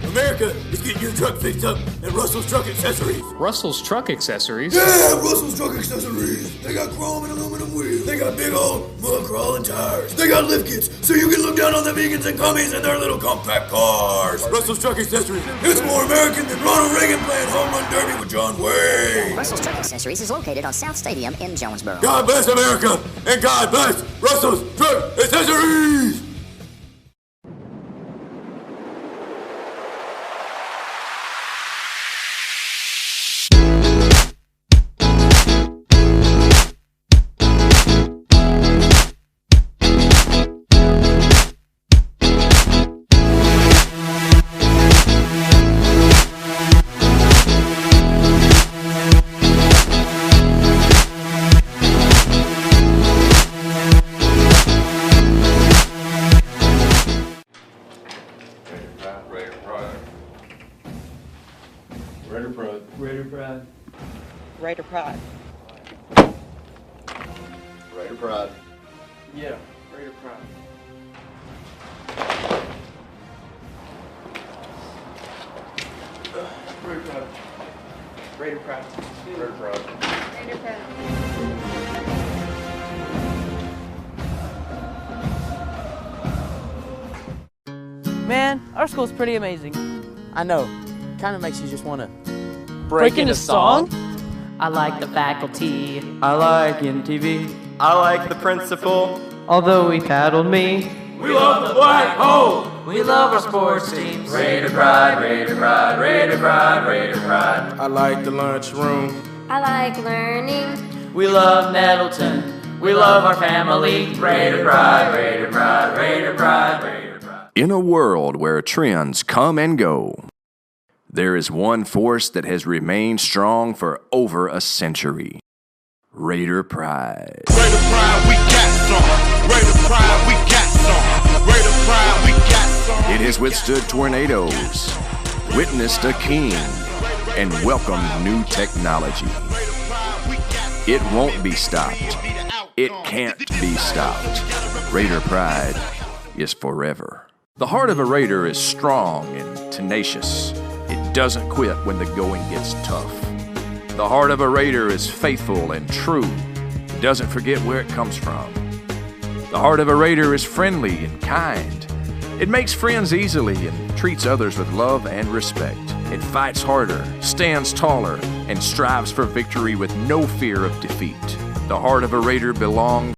America is getting your truck fixed up at Russell's Truck Accessories. Russell's Truck Accessories? Yeah, Russell's Truck Accessories. They got chrome and aluminum wheels. They got big old mud crawling tires. They got lift kits so you can look down on the vegans and commies in their little compact cars. Russell's Truck Accessories. It's more American than Ronald Reagan playing home run derby with John Wayne. Russell's Truck Accessories is located on South Stadium in Jonesboro. God bless America and God bless Russell's Truck Accessories. Raider Pride. Raider Pride. Yeah, Raider Pride. Raider Pride. Raider Pride. Raider Pride. Raider Pride. Man, our school's pretty amazing. I know. Kind of makes you just want to Break into song? I like the faculty. I like MTV. I like the principal. Although he paddled me. We love the black hole. We love our sports teams. Raider Pride, Raider Pride, Raider Pride, Raider Pride. I like the lunchroom. I like learning. We love Nettleton. We love our family. Raider Pride, Raider Pride, Raider Pride, Raider Pride. In a world where trends come and go, there is one force that has remained strong for over a century. Raider Pride. Raider Pride, we got some. Raider Pride, we got some. Raider Pride, we got some. It has withstood tornadoes, witnessed a king, and welcomed new technology. It won't be stopped. It can't be stopped. Raider Pride is forever. The heart of a Raider is strong and tenacious. It doesn't quit when the going gets tough. The heart of a Raider is faithful and true. It doesn't forget where it comes from. The heart of a Raider is friendly and kind. It makes friends easily and treats others with love and respect. It fights harder, stands taller, and strives for victory with no fear of defeat. The heart of a Raider belongs